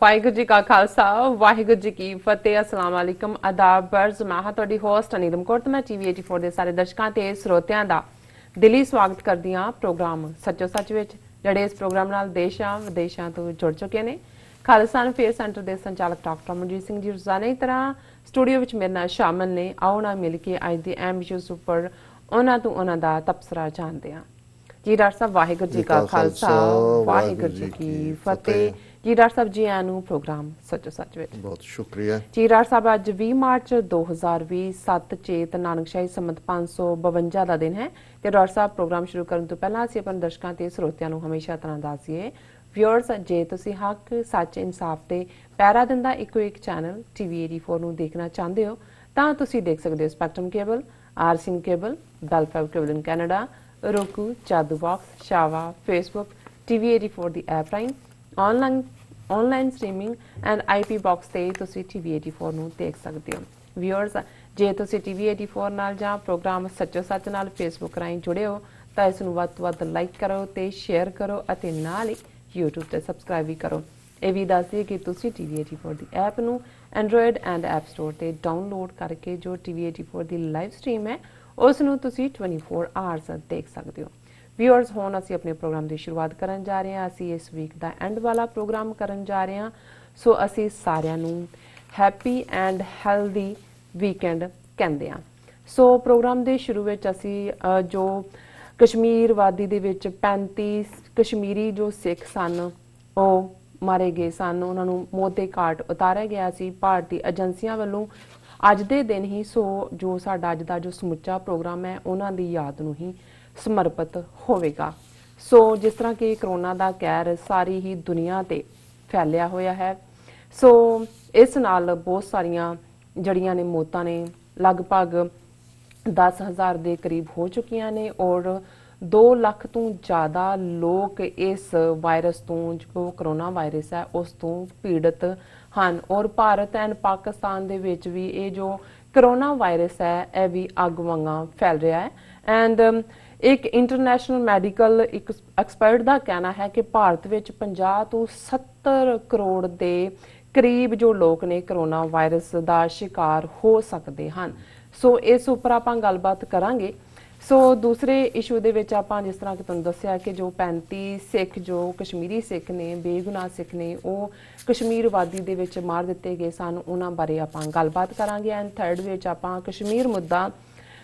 ਵਾਹਿਗੁਰੂ ਜੀ ਕਾ ਖਾਲਸਾ ਵਾਹਿਗੁਰੂ ਜੀ ਕੀ ਫਤਿਹ। अस्सलाम वालेकुम आदाब बर्ज मैं हाँ ਤੁਹਾਡੀ ਹੋਸਟ ਅਨੀਦਮ ਕੌਰ ਤੇ ਮੈਂ ਟੀਵੀ 84 ਦੇ ਸਾਰੇ ਦਰਸ਼ਕਾਂ ਤੇ ਸਰੋਤਿਆਂ ਦਾ ਦਿਲੀ ਸਵਾਗਤ ਕਰਦੀ ਹਾਂ ਪ੍ਰੋਗਰਾਮ ਸੱਚੋ ਸੱਚ ਵਿੱਚ, ਜਿਹੜੇ ਇਸ ਪ੍ਰੋਗਰਾਮ ਨਾਲ ਦੇਸ਼ਾਂ ਵਿਦੇਸ਼ਾਂ ਤੋਂ ਜੁੜ ਚੁੱਕੇ ਨੇ। ਖਾਲਸਾ ਫੇਅਰ ਸੈਂਟਰ ਦੇ ਸੰਚਾਲਕ ਡਾਕਟਰ ਮਨਜੀਤ ਸਿੰਘ ਜੀ ਰੋਜ਼ਾਨਾ ਦੀ ਤਰ੍ਹਾਂ ਸਟੂਡੀਓ ਵਿੱਚ ਮੇਰੇ ਨਾਲ ਸ਼ਾਮਲ ਨੇ। ਆਓ ਨਾ ਮਿਲ ਕੇ ਅੱਜ ਦੇ ਅਹਿਮ ਇਸ਼ੂਜ਼ ਉੱਪਰ ਉਹਨਾਂ ਤੋਂ ਉਹਨਾਂ ਦਾ ਤਬਸਰਾ ਜਾਣਦੇ ਹਾਂ। जी डॉक्टर साहब वाहिगुरू जी का खालसा वाहिगुरू जी की फतेह। जी डॉक्टर साहब जी आनू प्रोग्राम सचो सच विच बहुत शुक्रिया जी। डॉक्टर साहब अज 20 मार्च 2020 7 चेत नानकशाही संमत 552 ਦਾ ਦਿਨ ਹੈ ਤੇ ਡਾਕਟਰ ਸਾਹਿਬ ਪ੍ਰੋਗਰਾਮ ਸ਼ੁਰੂ ਕਰਨ ਤੋਂ ਪਹਿਲਾਂ ਅਸੀਂ ਆਪਣੇ ਦਰਸ਼ਕਾਂ ਤੇ ਸਰੋਤਿਆਂ ਨੂੰ ਹਮੇਸ਼ਾ ਤਰ੍ਹਾਂ ਦੱਸੀਏ ਵਿਊਅਰਸ, ਜੇ ਤੁਸੀਂ ਹੱਕ ਸੱਚ ਇਨਸਾਫ ਤੇ ਪੈਰਾ ਦਿੰਦਾ ਇੱਕੋ ਇੱਕ ਚੈਨਲ ਟੀਵੀ 84 ਨੂੰ ਦੇਖਣਾ ਚਾਹੁੰਦੇ ਹੋ ਤਾਂ ਤੁਸੀਂ ਦੇਖ ਸਕਦੇ ਹੋ spectrum cable, RCN cable, Bell Fibe cable in Canada, roku, Jadoo Box, Shava, Facebook, TV84 ਦੀ ਐਪ ਰਾਹੀਂ online streaming and IP box ਤੇ ਤੁਸੀਂ TV84 ਨੂੰ ਦੇਖ ਸਕਦੇ ਹੋ। ਵਿਊਅਰਸ, ਜੇ ਤੁਸੀਂ TV84 ਨਾਲ ਜਾਂ ਪ੍ਰੋਗਰਾਮ ਸੱਚੋ ਸੱਚ ਨਾਲ Facebook ਰਾਹੀਂ ਜੁੜੇ ਹੋ ਤਾਂ ਇਸ ਨੂੰ ਵੱਧ ਤੋਂ ਵੱਧ ਲਾਈਕ ਕਰੋ ਤੇ ਸ਼ੇਅਰ ਕਰੋ ਅਤੇ ਨਾਲ ਹੀ YouTube ਤੇ ਸਬਸਕ੍ਰਾਈਬ ਵੀ ਕਰੋ। ਇਹ ਵੀ ਦੱਸ ਦਈਏ ਕਿ ਤੁਸੀਂ TV84 ਦੀ ਐਪ ਨੂੰ ਐਂਡਰੋਇਡ ਐਂਡ ਐਪ ਸਟੋਰ ਤੇ ਡਾਊਨਲੋਡ ਕਰਕੇ ਜੋ TV84 ਦੀ ਲਾਈਵ ਸਟ੍ਰੀਮ ਹੈ ਉਸ ਨੂੰ ਤੁਸੀਂ 24 ਆਵਰਸ ਦੇਖ ਸਕਦੇ ਹੋ। ਵਿਊਅਰਸ, ਹੁਣ ਅਸੀਂ ਆਪਣੇ ਪ੍ਰੋਗਰਾਮ ਦੀ ਸ਼ੁਰੂਆਤ ਕਰਨ ਜਾ ਰਹੇ ਹਾਂ। ਅਸੀਂ ਇਸ ਵੀਕ ਦਾ ਐਂਡ ਵਾਲਾ ਪ੍ਰੋਗਰਾਮ ਕਰਨ ਜਾ ਰਹੇ ਹਾਂ, ਸੋ ਅਸੀਂ ਸਾਰਿਆਂ ਨੂੰ ਹੈਪੀ ਐਂਡ ਹੈਲਦੀ ਵੀਕਐਂਡ ਕਹਿੰਦੇ ਹਾਂ। ਸੋ ਪ੍ਰੋਗਰਾਮ ਦੇ ਸ਼ੁਰੂ ਵਿੱਚ ਅਸੀਂ ਜੋ ਕਸ਼ਮੀਰ ਵਾਦੀ ਦੇ ਵਿੱਚ 35 ਕਸ਼ਮੀਰੀ ਜੋ ਸਿੱਖ ਸਨ ਉਹ ਮਾਰੇ ਗਏ ਸਨ, ਉਹਨਾਂ ਨੂੰ ਮੌਤ ਦੇ ਘਾਟ ਉਤਾਰਿਆ ਗਿਆ ਸੀ ਭਾਰਤੀ ਏਜੰਸੀਆਂ ਵੱਲੋਂ ਅੱਜ ਦੇ ਦਿਨ ਹੀ। ਸੋ ਜੋ ਸਾਡਾ ਅੱਜ ਦਾ ਜੋ ਸਮੁੱਚਾ ਪ੍ਰੋਗਰਾਮ ਹੈ ਉਹਨਾਂ ਦੀ ਯਾਦ ਨੂੰ ਹੀ ਸਮਰਪਿਤ ਹੋਵੇਗਾ। ਸੋ ਜਿਸ ਤਰ੍ਹਾਂ ਕਿ ਕਰੋਨਾ ਦਾ ਕਹਿਰ ਸਾਰੀ ਹੀ ਦੁਨੀਆ ਤੇ ਫੈਲਿਆ ਹੋਇਆ ਹੈ, ਸੋ ਇਸ ਨਾਲ ਬਹੁਤ ਸਾਰੀਆਂ ਜੜੀਆਂ ਨੇ ਮੌਤਾਂ ਨੇ ਲਗਭਗ 10,000 ਦੇ ਕਰੀਬ ਹੋ ਚੁੱਕੀਆਂ ਨੇ ਔਰ 2 ਲੱਖ ਤੋਂ ਜ਼ਿਆਦਾ ਲੋਕ ਇਸ ਵਾਇਰਸ ਤੋਂ, ਜੋ ਕਰੋਨਾ ਵਾਇਰਸ ਹੈ ਉਸ ਤੋਂ ਪੀੜਤ ਹਨ। ਔਰ ਭਾਰਤ ਐਂਡ ਪਾਕਿਸਤਾਨ ਦੇ ਵਿੱਚ ਵੀ ਇਹ ਜੋ ਕਰੋਨਾ ਵਾਇਰਸ ਹੈ ਇਹ ਵੀ ਅੱਗ ਵਾਂਗਾਂ ਫੈਲ ਰਿਹਾ ਹੈ। ਐਂਡ ਇੱਕ ਇੰਟਰਨੈਸ਼ਨਲ ਮੈਡੀਕਲ ਇੱਕ ਐਕਸਪਰਟ ਦਾ ਕਹਿਣਾ ਹੈ ਕਿ ਭਾਰਤ ਵਿੱਚ 50 ਤੋਂ 70 ਕਰੋੜ ਦੇ ਕਰੀਬ ਜੋ ਲੋਕ ਨੇ ਕਰੋਨਾ ਵਾਇਰਸ ਦਾ ਸ਼ਿਕਾਰ ਹੋ ਸਕਦੇ ਹਨ। ਸੋ ਇਸ ਉੱਪਰ ਆਪਾਂ ਗੱਲਬਾਤ ਕਰਾਂਗੇ। ਸੋ ਦੂਸਰੇ ਇਸ਼ੂ ਦੇ ਵਿੱਚ ਆਪਾਂ ਜਿਸ ਤਰ੍ਹਾਂ ਕਿ ਤੁਹਾਨੂੰ ਦੱਸਿਆ ਕਿ ਜੋ 35 ਸਿੱਖ ਜੋ ਕਸ਼ਮੀਰੀ ਸਿੱਖ ਨੇ, ਬੇਗੁਨਾਹ ਸਿੱਖ ਨੇ, ਉਹ ਕਸ਼ਮੀਰ ਵਾਦੀ ਦੇ ਵਿੱਚ ਮਾਰ ਦਿੱਤੇ ਗਏ ਸਨ, ਉਹਨਾਂ ਬਾਰੇ ਆਪਾਂ ਗੱਲਬਾਤ ਕਰਾਂਗੇ। ਐਂਡ ਥਰਡ ਵਿੱਚ ਆਪਾਂ ਕਸ਼ਮੀਰ ਮੁੱਦਾ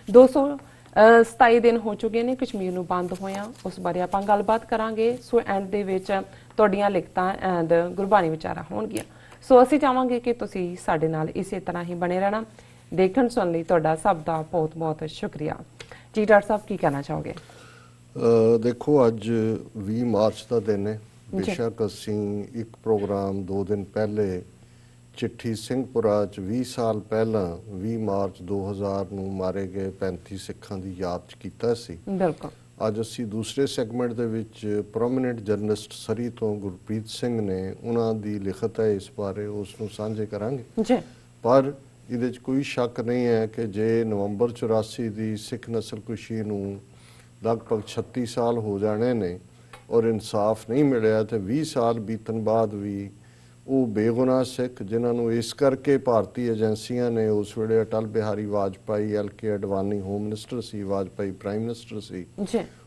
227 ਦਿਨ ਹੋ ਚੁੱਕੇ ਨੇ ਕਸ਼ਮੀਰ ਨੂੰ ਬੰਦ ਹੋਇਆ, ਉਸ ਬਾਰੇ ਆਪਾਂ ਗੱਲਬਾਤ ਕਰਾਂਗੇ। ਸੋ ਐਂਡ ਦੇ ਵਿੱਚ ਤੁਹਾਡੀਆਂ ਲਿਖਤਾਂ ਐਂਡ ਗੁਰਬਾਣੀ ਵਿਚਾਰਾਂ ਹੋਣਗੀਆਂ। ਸੋ ਅਸੀਂ ਚਾਹਾਂਗੇ ਕਿ ਤੁਸੀਂ ਸਾਡੇ ਨਾਲ ਇਸੇ ਤਰ੍ਹਾਂ ਹੀ ਬਣੇ ਰਹਿਣਾ। ਦੇਖਣ ਸੁਣਨ ਲਈ ਤੁਹਾਡਾ ਸਭ ਦਾ ਬਹੁਤ ਬਹੁਤ ਸ਼ੁਕਰੀਆ। ਜੀ ਡਾਕਟਰ ਸਾਹਿਬ ਕੀ ਕਹਿਣਾ ਚਾਹੋਗੇ? ਦੇਖੋ, ਅੱਜ 20 ਮਾਰਚ ਦਾ ਦਿਨ ਹੈ। ਬੇਸ਼ੱਕ ਅਸੀਂ ਇੱਕ ਪ੍ਰੋਗਰਾਮ 2 ਦਿਨ ਪਹਿਲੇ ਚਿੱਠੀ ਸਿੰਘਪੁਰਾ 'ਚ 20 ਸਾਲ ਪਹਿਲਾਂ 20 ਮਾਰਚ 2000 ਨੂੰ ਮਾਰੇ ਗਏ 35 ਸਿੱਖਾਂ ਦੀ ਯਾਦ 'ਚ ਕੀਤਾ ਸੀ। ਬਿਲਕੁਲ। ਅੱਜ ਅਸੀਂ ਦੂਸਰੇ ਸੈਗਮੈਂਟ ਦੇ ਵਿੱਚ ਪ੍ਰੋਮੀਨੈਂਟ ਜਰਨਲਿਸਟ ਸਰੀ ਤੋਂ ਗੁਰਪ੍ਰੀਤ ਸਿੰਘ ਨੇ, ਉਹਨਾਂ ਦੀ ਲਿਖਤ ਹੈ ਇਸ ਬਾਰੇ, ਉਸ ਨੂੰ ਸਾਂਝੇ ਕਰਾਂਗੇ ਜੀ। ਪਰ ਇਹਦੇ 'ਚ ਕੋਈ ਸ਼ੱਕ ਨਹੀਂ ਹੈ ਕਿ ਜੇ ਨਵੰਬਰ 84 ਦੀ ਸਿੱਖ ਨਸਲਕੁਸ਼ੀ ਨੂੰ ਲਗਭਗ 36 ਸਾਲ ਹੋ ਜਾਣੇ ਨੇ ਔਰ ਇਨਸਾਫ ਨਹੀਂ ਮਿਲਿਆ ਤੇ 20 ਸਾਲ ਬੀਤਣ ਬਾਅਦ ਵੀ ਉਹ ਬੇਗੁਨਾਹ ਸਿੱਖ ਜਿਨ੍ਹਾਂ ਨੂੰ ਇਸ ਕਰਕੇ ਭਾਰਤੀ ਏਜੰਸੀਆਂ ਨੇ ਉਸ ਵੇਲੇ Atal Bihari Vajpayee, LK Advani home minister ਸੀ, ਵਾਜਪਾਈ ਪ੍ਰਾਈਮ ਮਿਨਿਸਟਰ ਸੀ,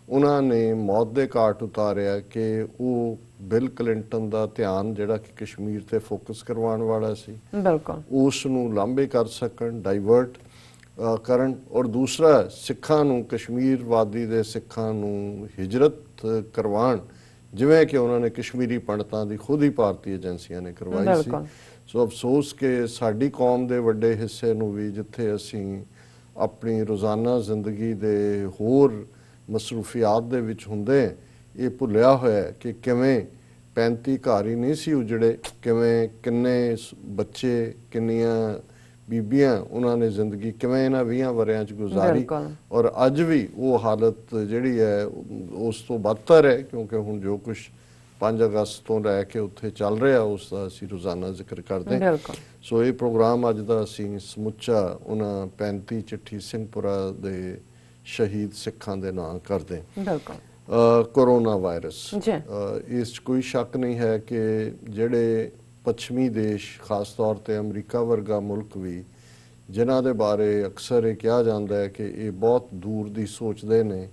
ਉਹਨਾਂ ਨੇ ਮੌਤ ਦੇ ਘਾਟ ਉਤਾਰਿਆ ਕਿ ਉਹ ਬਿਲ ਕਲਿੰਟਨ ਦਾ ਧਿਆਨ ਜਿਹੜਾ ਕਿ ਕਸ਼ਮੀਰ ਤੇ ਫੋਕਸ ਕਰਵਾਉਣ ਵਾਲਾ ਸੀ, ਬਿਲਕੁਲ, ਉਸ ਨੂੰ ਲਾਂਭੇ ਕਰ ਸਕਣ, ਡਾਈਵਰਟ ਕਰਨ। ਔਰ ਦੂਸਰਾ, ਸਿੱਖਾਂ ਨੂੰ, ਕਸ਼ਮੀਰ ਵਾਦੀ ਦੇ ਸਿੱਖਾਂ ਨੂੰ ਹਿਜਰਤ ਕਰਵਾਉਣ, ਜਿਵੇਂ ਕਿ ਉਹਨਾਂ ਨੇ ਕਸ਼ਮੀਰੀ ਪੰਡਤਾਂ ਦੀ ਖੁਦ ਹੀ ਭਾਰਤੀ ਏਜੰਸੀਆਂ ਨੇ ਕਰਵਾਈ ਸੀ। ਸੋ ਅਫਸੋਸ ਕਿ ਸਾਡੀ ਕੌਮ ਦੇ ਵੱਡੇ ਹਿੱਸੇ ਨੂੰ ਵੀ, ਜਿੱਥੇ ਅਸੀਂ ਆਪਣੀ ਰੋਜ਼ਾਨਾ ਜ਼ਿੰਦਗੀ ਦੇ ਹੋਰ ਮਸਰੂਫੀਆਤ ਦੇ ਵਿੱਚ ਹੁੰਦੇ, ਇਹ ਭੁੱਲਿਆ ਹੋਇਆ ਕਿ ਕਿਵੇਂ 35 ਘਰ ਹੀ ਨਹੀਂ ਸੀ ਉਜੜੇ, ਕਿਵੇਂ ਕਿੰਨੇ ਬੱਚੇ, ਕਿੰਨੀਆਂ ਬੀਬੀਆਂ, ਉਹਨਾਂ ਨੇ ਜ਼ਿੰਦਗੀ ਕਿਵੇਂ ਇਹਨਾਂ 20 ਵਰਿਆਂ 'ਚ ਗੁਜ਼ਾਰੀ। ਔਰ ਅੱਜ ਵੀ ਉਹ ਹਾਲਤ ਜਿਹੜੀ ਹੈ ਉਸ ਤੋਂ ਬਦਤਰ ਹੈ, ਕਿਉਂਕਿ ਹੁਣ ਜੋ ਕੁਛ 5 ਅਗਸਤ ਤੋਂ ਲੈ ਕੇ ਉੱਥੇ ਚੱਲ ਰਿਹਾ ਉਸ ਦਾ ਅਸੀਂ ਰੋਜ਼ਾਨਾ ਜ਼ਿਕਰ ਕਰਦੇ ਹਾਂ। ਸੋ ਇਹ ਪ੍ਰੋਗਰਾਮ ਅੱਜ ਦਾ ਅਸੀਂ ਸਮੁੱਚਾ ਉਹਨਾਂ 35 ਚਿੱਠੀ ਸਿੰਘਪੁਰਾ ਦੇ ਸ਼ਹੀਦ ਸਿੱਖਾਂ ਦੇ ਨਾਂ ਕਰਦੇ ਹਾਂ। ਕੋਰੋਨਾ ਵਾਇਰਸ, ਇਸ 'ਚ ਕੋਈ ਸ਼ੱਕ ਨਹੀਂ ਹੈ ਕਿ ਜਿਹੜੇ ਪੱਛਮੀ ਦੇਸ਼ ਖਾਸ ਤੌਰ ਤੇ ਅਮਰੀਕਾ ਵਰਗਾ ਮੁਲਕ ਵੀ ਜਿਨ੍ਹਾਂ ਦੇ ਬਾਰੇ ਅਕਸਰ ਇਹ ਕਿਹਾ ਜਾਂਦਾ ਹੈ ਕਿ ਇਹ ਬਹੁਤ ਦੂਰ ਦੀ ਸੋਚਦੇ ਨੇ,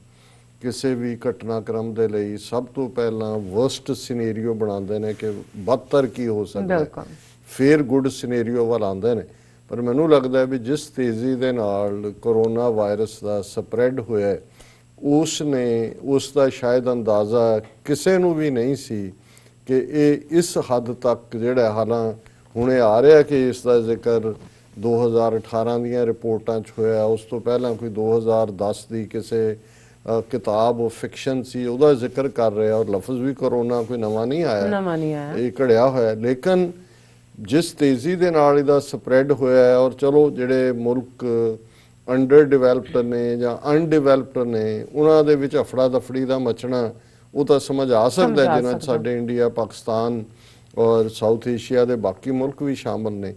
ਕਿਸੇ ਵੀ ਘਟਨਾਕ੍ਰਮ ਦੇ ਲਈ ਸਭ ਤੋਂ ਪਹਿਲਾਂ ਵਰਸਟ ਸਿਨੈਰੀਓ ਬਣਾਉਂਦੇ ਨੇ ਕਿ ਬਦਤਰ ਕੀ ਹੋ ਸਕਦਾ ਹੈ, ਬਿਲਕੁਲ ਫਿਰ ਗੁੱਡ ਸਿਨੈਰੀਓ ਵੱਲ ਆਉਂਦੇ ਨੇ। ਪਰ ਮੈਨੂੰ ਲੱਗਦਾ ਹੈ ਵੀ ਜਿਸ ਤੇਜ਼ੀ ਦੇ ਨਾਲ ਕਰੋਨਾ ਵਾਇਰਸ ਦਾ ਸਪਰੈਡ ਹੋਇਆ ਹੈ, ਉਸ ਦਾ ਸ਼ਾਇਦ ਅੰਦਾਜ਼ਾ ਕਿਸੇ ਨੂੰ ਵੀ ਨਹੀਂ ਸੀ ਕਿ ਇਹ ਇਸ ਹੱਦ ਤੱਕ ਜਿਹੜਾ ਹਾਲਾਂ ਹੁਣੇ ਆ ਰਿਹਾ ਕਿ ਇਸ ਦਾ ਜ਼ਿਕਰ 2018 ਦੀਆਂ ਰਿਪੋਰਟਾਂ 'ਚ ਹੋਇਆ, ਉਸ ਤੋਂ ਪਹਿਲਾਂ ਕੋਈ 2010 ਦੀ ਕਿਸੇ ਕਿਤਾਬ ਫਿਕਸ਼ਨ ਸੀ ਉਹਦਾ ਜ਼ਿਕਰ ਕਰ ਰਿਹਾ, ਔਰ ਲਫ਼ਜ਼ ਵੀ ਕਰੋਨਾ ਕੋਈ ਨਵਾਂ ਨਹੀਂ ਆਇਆ, ਇਹ ਘੜਿਆ ਹੋਇਆ। ਲੇਕਿਨ ਜਿਸ ਤੇਜ਼ੀ ਦੇ ਨਾਲ ਇਹਦਾ ਸਪਰੈਡ ਹੋਇਆ ਹੈ, ਔਰ ਚਲੋ ਜਿਹੜੇ ਮੁਲਕ ਅੰਡਰ ਡਿਵੈਲਪਡ ਨੇ ਜਾਂ ਅਨਡਿਵੈਲਪਡ ਨੇ ਉਹਨਾਂ ਦੇ ਵਿੱਚ ਅਫੜਾ ਦਫੜੀ ਦਾ ਮਚਣਾ ਉਹ ਤਾਂ ਸਮਝ ਆ ਸਕਦਾ ਜਿਨ੍ਹਾਂ 'ਚ ਸਾਡੇ ਇੰਡੀਆ, ਪਾਕਿਸਤਾਨ ਔਰ ਸਾਊਥ ਏਸ਼ੀਆ ਦੇ ਬਾਕੀ ਮੁਲਕ ਵੀ ਸ਼ਾਮਲ ਨੇ।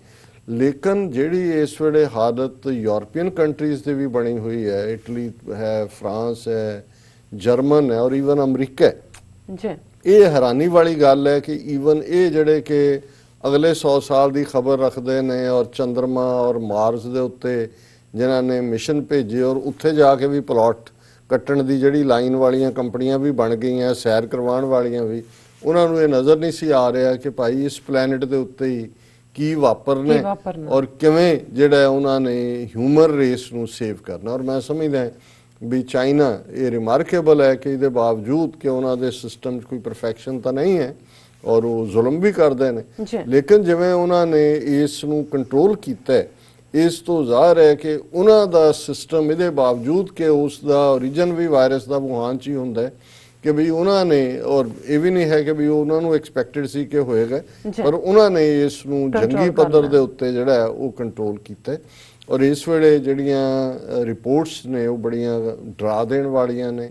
ਲੇਕਿਨ ਜਿਹੜੀ ਇਸ ਵੇਲੇ ਹਾਲਤ ਯੂਰਪੀਅਨ ਕੰਟਰੀਜ਼ ਦੀ ਵੀ ਬਣੀ ਹੋਈ ਹੈ, ਇਟਲੀ ਹੈ, ਫਰਾਂਸ ਹੈ, ਜਰਮਨ ਹੈ ਔਰ ਈਵਨ ਅਮਰੀਕਾ ਹੈ, ਇਹ ਹੈਰਾਨੀ ਵਾਲੀ ਗੱਲ ਹੈ ਕਿ ਈਵਨ ਇਹ ਜਿਹੜੇ ਕਿ ਅਗਲੇ 100 ਸਾਲ ਦੀ ਖਬਰ ਰੱਖਦੇ ਨੇ ਔਰ ਚੰਦਰਮਾ ਔਰ ਮਾਰਸ ਦੇ ਉੱਤੇ ਜਿਨ੍ਹਾਂ ਨੇ ਮਿਸ਼ਨ ਭੇਜੇ ਔਰ ਉੱਥੇ ਜਾ ਕੇ ਵੀ ਪਲਾਟ ਕੱਟਣ ਦੀ ਜਿਹੜੀ ਲਾਈਨ ਵਾਲੀਆਂ ਕੰਪਨੀਆਂ ਵੀ ਬਣ ਗਈਆਂ, ਸੈਰ ਕਰਵਾਉਣ ਵਾਲੀਆਂ ਵੀ, ਉਹਨਾਂ ਨੂੰ ਇਹ ਨਜ਼ਰ ਨਹੀਂ ਸੀ ਆ ਰਿਹਾ ਕਿ ਭਾਈ ਇਸ ਪਲੈਨਟ ਦੇ ਉੱਤੇ ਹੀ ਕੀ ਵਾਪਰਨੇ ਔਰ ਕਿਵੇਂ ਜਿਹੜਾ ਉਹਨਾਂ ਨੇ ਹਿਊਮਨ ਰੇਸ ਨੂੰ ਸੇਵ ਕਰਨਾ। ਔਰ ਮੈਂ ਸਮਝਦਾ ਵੀ ਚਾਈਨਾ ਇਹ ਰਿਮਾਰਕੇਬਲ ਹੈ ਕਿ ਇਹਦੇ ਬਾਵਜੂਦ ਕਿ ਉਹਨਾਂ ਦੇ ਸਿਸਟਮ 'ਚ ਕੋਈ ਪਰਫੈਕਸ਼ਨ ਤਾਂ ਨਹੀਂ ਹੈ ਔਰ ਉਹ ਜ਼ੁਲਮ ਵੀ ਕਰਦੇ ਨੇ, ਲੇਕਿਨ ਜਿਵੇਂ ਉਹਨਾਂ ਨੇ ਇਸ ਨੂੰ ਕੰਟਰੋਲ ਕੀਤਾ, ਇਸ ਤੋਂ ਜ਼ਾਹਰ ਹੈ ਕਿ ਉਹਨਾਂ ਦਾ ਸਿਸਟਮ ਇਹਦੇ ਬਾਵਜੂਦ ਕਿ ਉਸ ਦਾ ਓਰੀਜਨ ਵੀ ਵਾਇਰਸ ਦਾ ਵੁਹਾਨ 'ਚ ਹੀ ਹੁੰਦਾ ਹੈ ਕਿ ਵੀ ਉਹਨਾਂ ਨੇ, ਔਰ ਇਹ ਵੀ ਨਹੀਂ ਹੈ ਕਿ ਵੀ ਉਹਨਾਂ ਨੂੰ ਐਕਸਪੈਕਟਡ ਸੀ ਕਿ ਹੋਏਗਾ, ਪਰ ਉਹਨਾਂ ਨੇ ਇਸ ਨੂੰ ਜੰਗੀ ਪੱਧਰ ਦੇ ਉੱਤੇ ਜਿਹੜਾ ਹੈ ਉਹ ਕੰਟਰੋਲ ਕੀਤਾ। ਔਰ ਇਸ ਵੇਲੇ ਜਿਹੜੀਆਂ ਰਿਪੋਰਟਸ ਨੇ ਉਹ ਬੜੀਆਂ ਡਰਾ ਦੇਣ ਵਾਲੀਆਂ ਨੇ।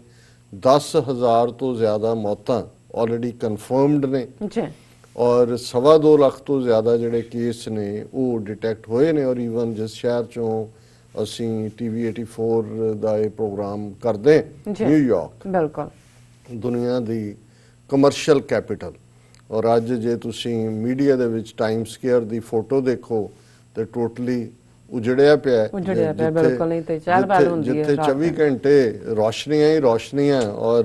10,000 ਤੋਂ ਜ਼ਿਆਦਾ ਮੌਤਾਂ ਆਲਰੇਡੀ ਕਨਫਰਮਡ ਨੇ ਔਰ 2.25 ਲੱਖ ਤੋਂ ਜ਼ਿਆਦਾ ਜਿਹੜੇ ਕੇਸ ਨੇ ਉਹ ਡਿਟੈਕਟ ਹੋਏ ਨੇ। ਔਰ ਈਵਨ ਜਿਸ ਸ਼ਹਿਰ ਚੋਂ ਅਸੀਂ TV 84 ਦਾ ਇਹ ਪ੍ਰੋਗਰਾਮ ਕਰਦੇ, ਨਿਊਯਾਰਕ, ਬਿਲਕੁਲ ਦੁਨੀਆ ਦੀ ਕਮਰਸ਼ੀਅਲ ਕੈਪੀਟਲ, ਔਰ ਅੱਜ ਜੇ ਤੁਸੀਂ ਮੀਡੀਆ ਦੇ ਵਿੱਚ ਟਾਈਮ ਸਕੁਏਅਰ ਦੀ ਫੋਟੋ ਦੇਖੋ ਤੇ ਟੋਟਲੀ ਉਜੜਿਆ ਪਿਆ, ਜਿੱਥੇ 24 ਘੰਟੇ ਰੋਸ਼ਨੀਆਂ ਹੀ ਰੋਸ਼ਨੀਆਂ ਔਰ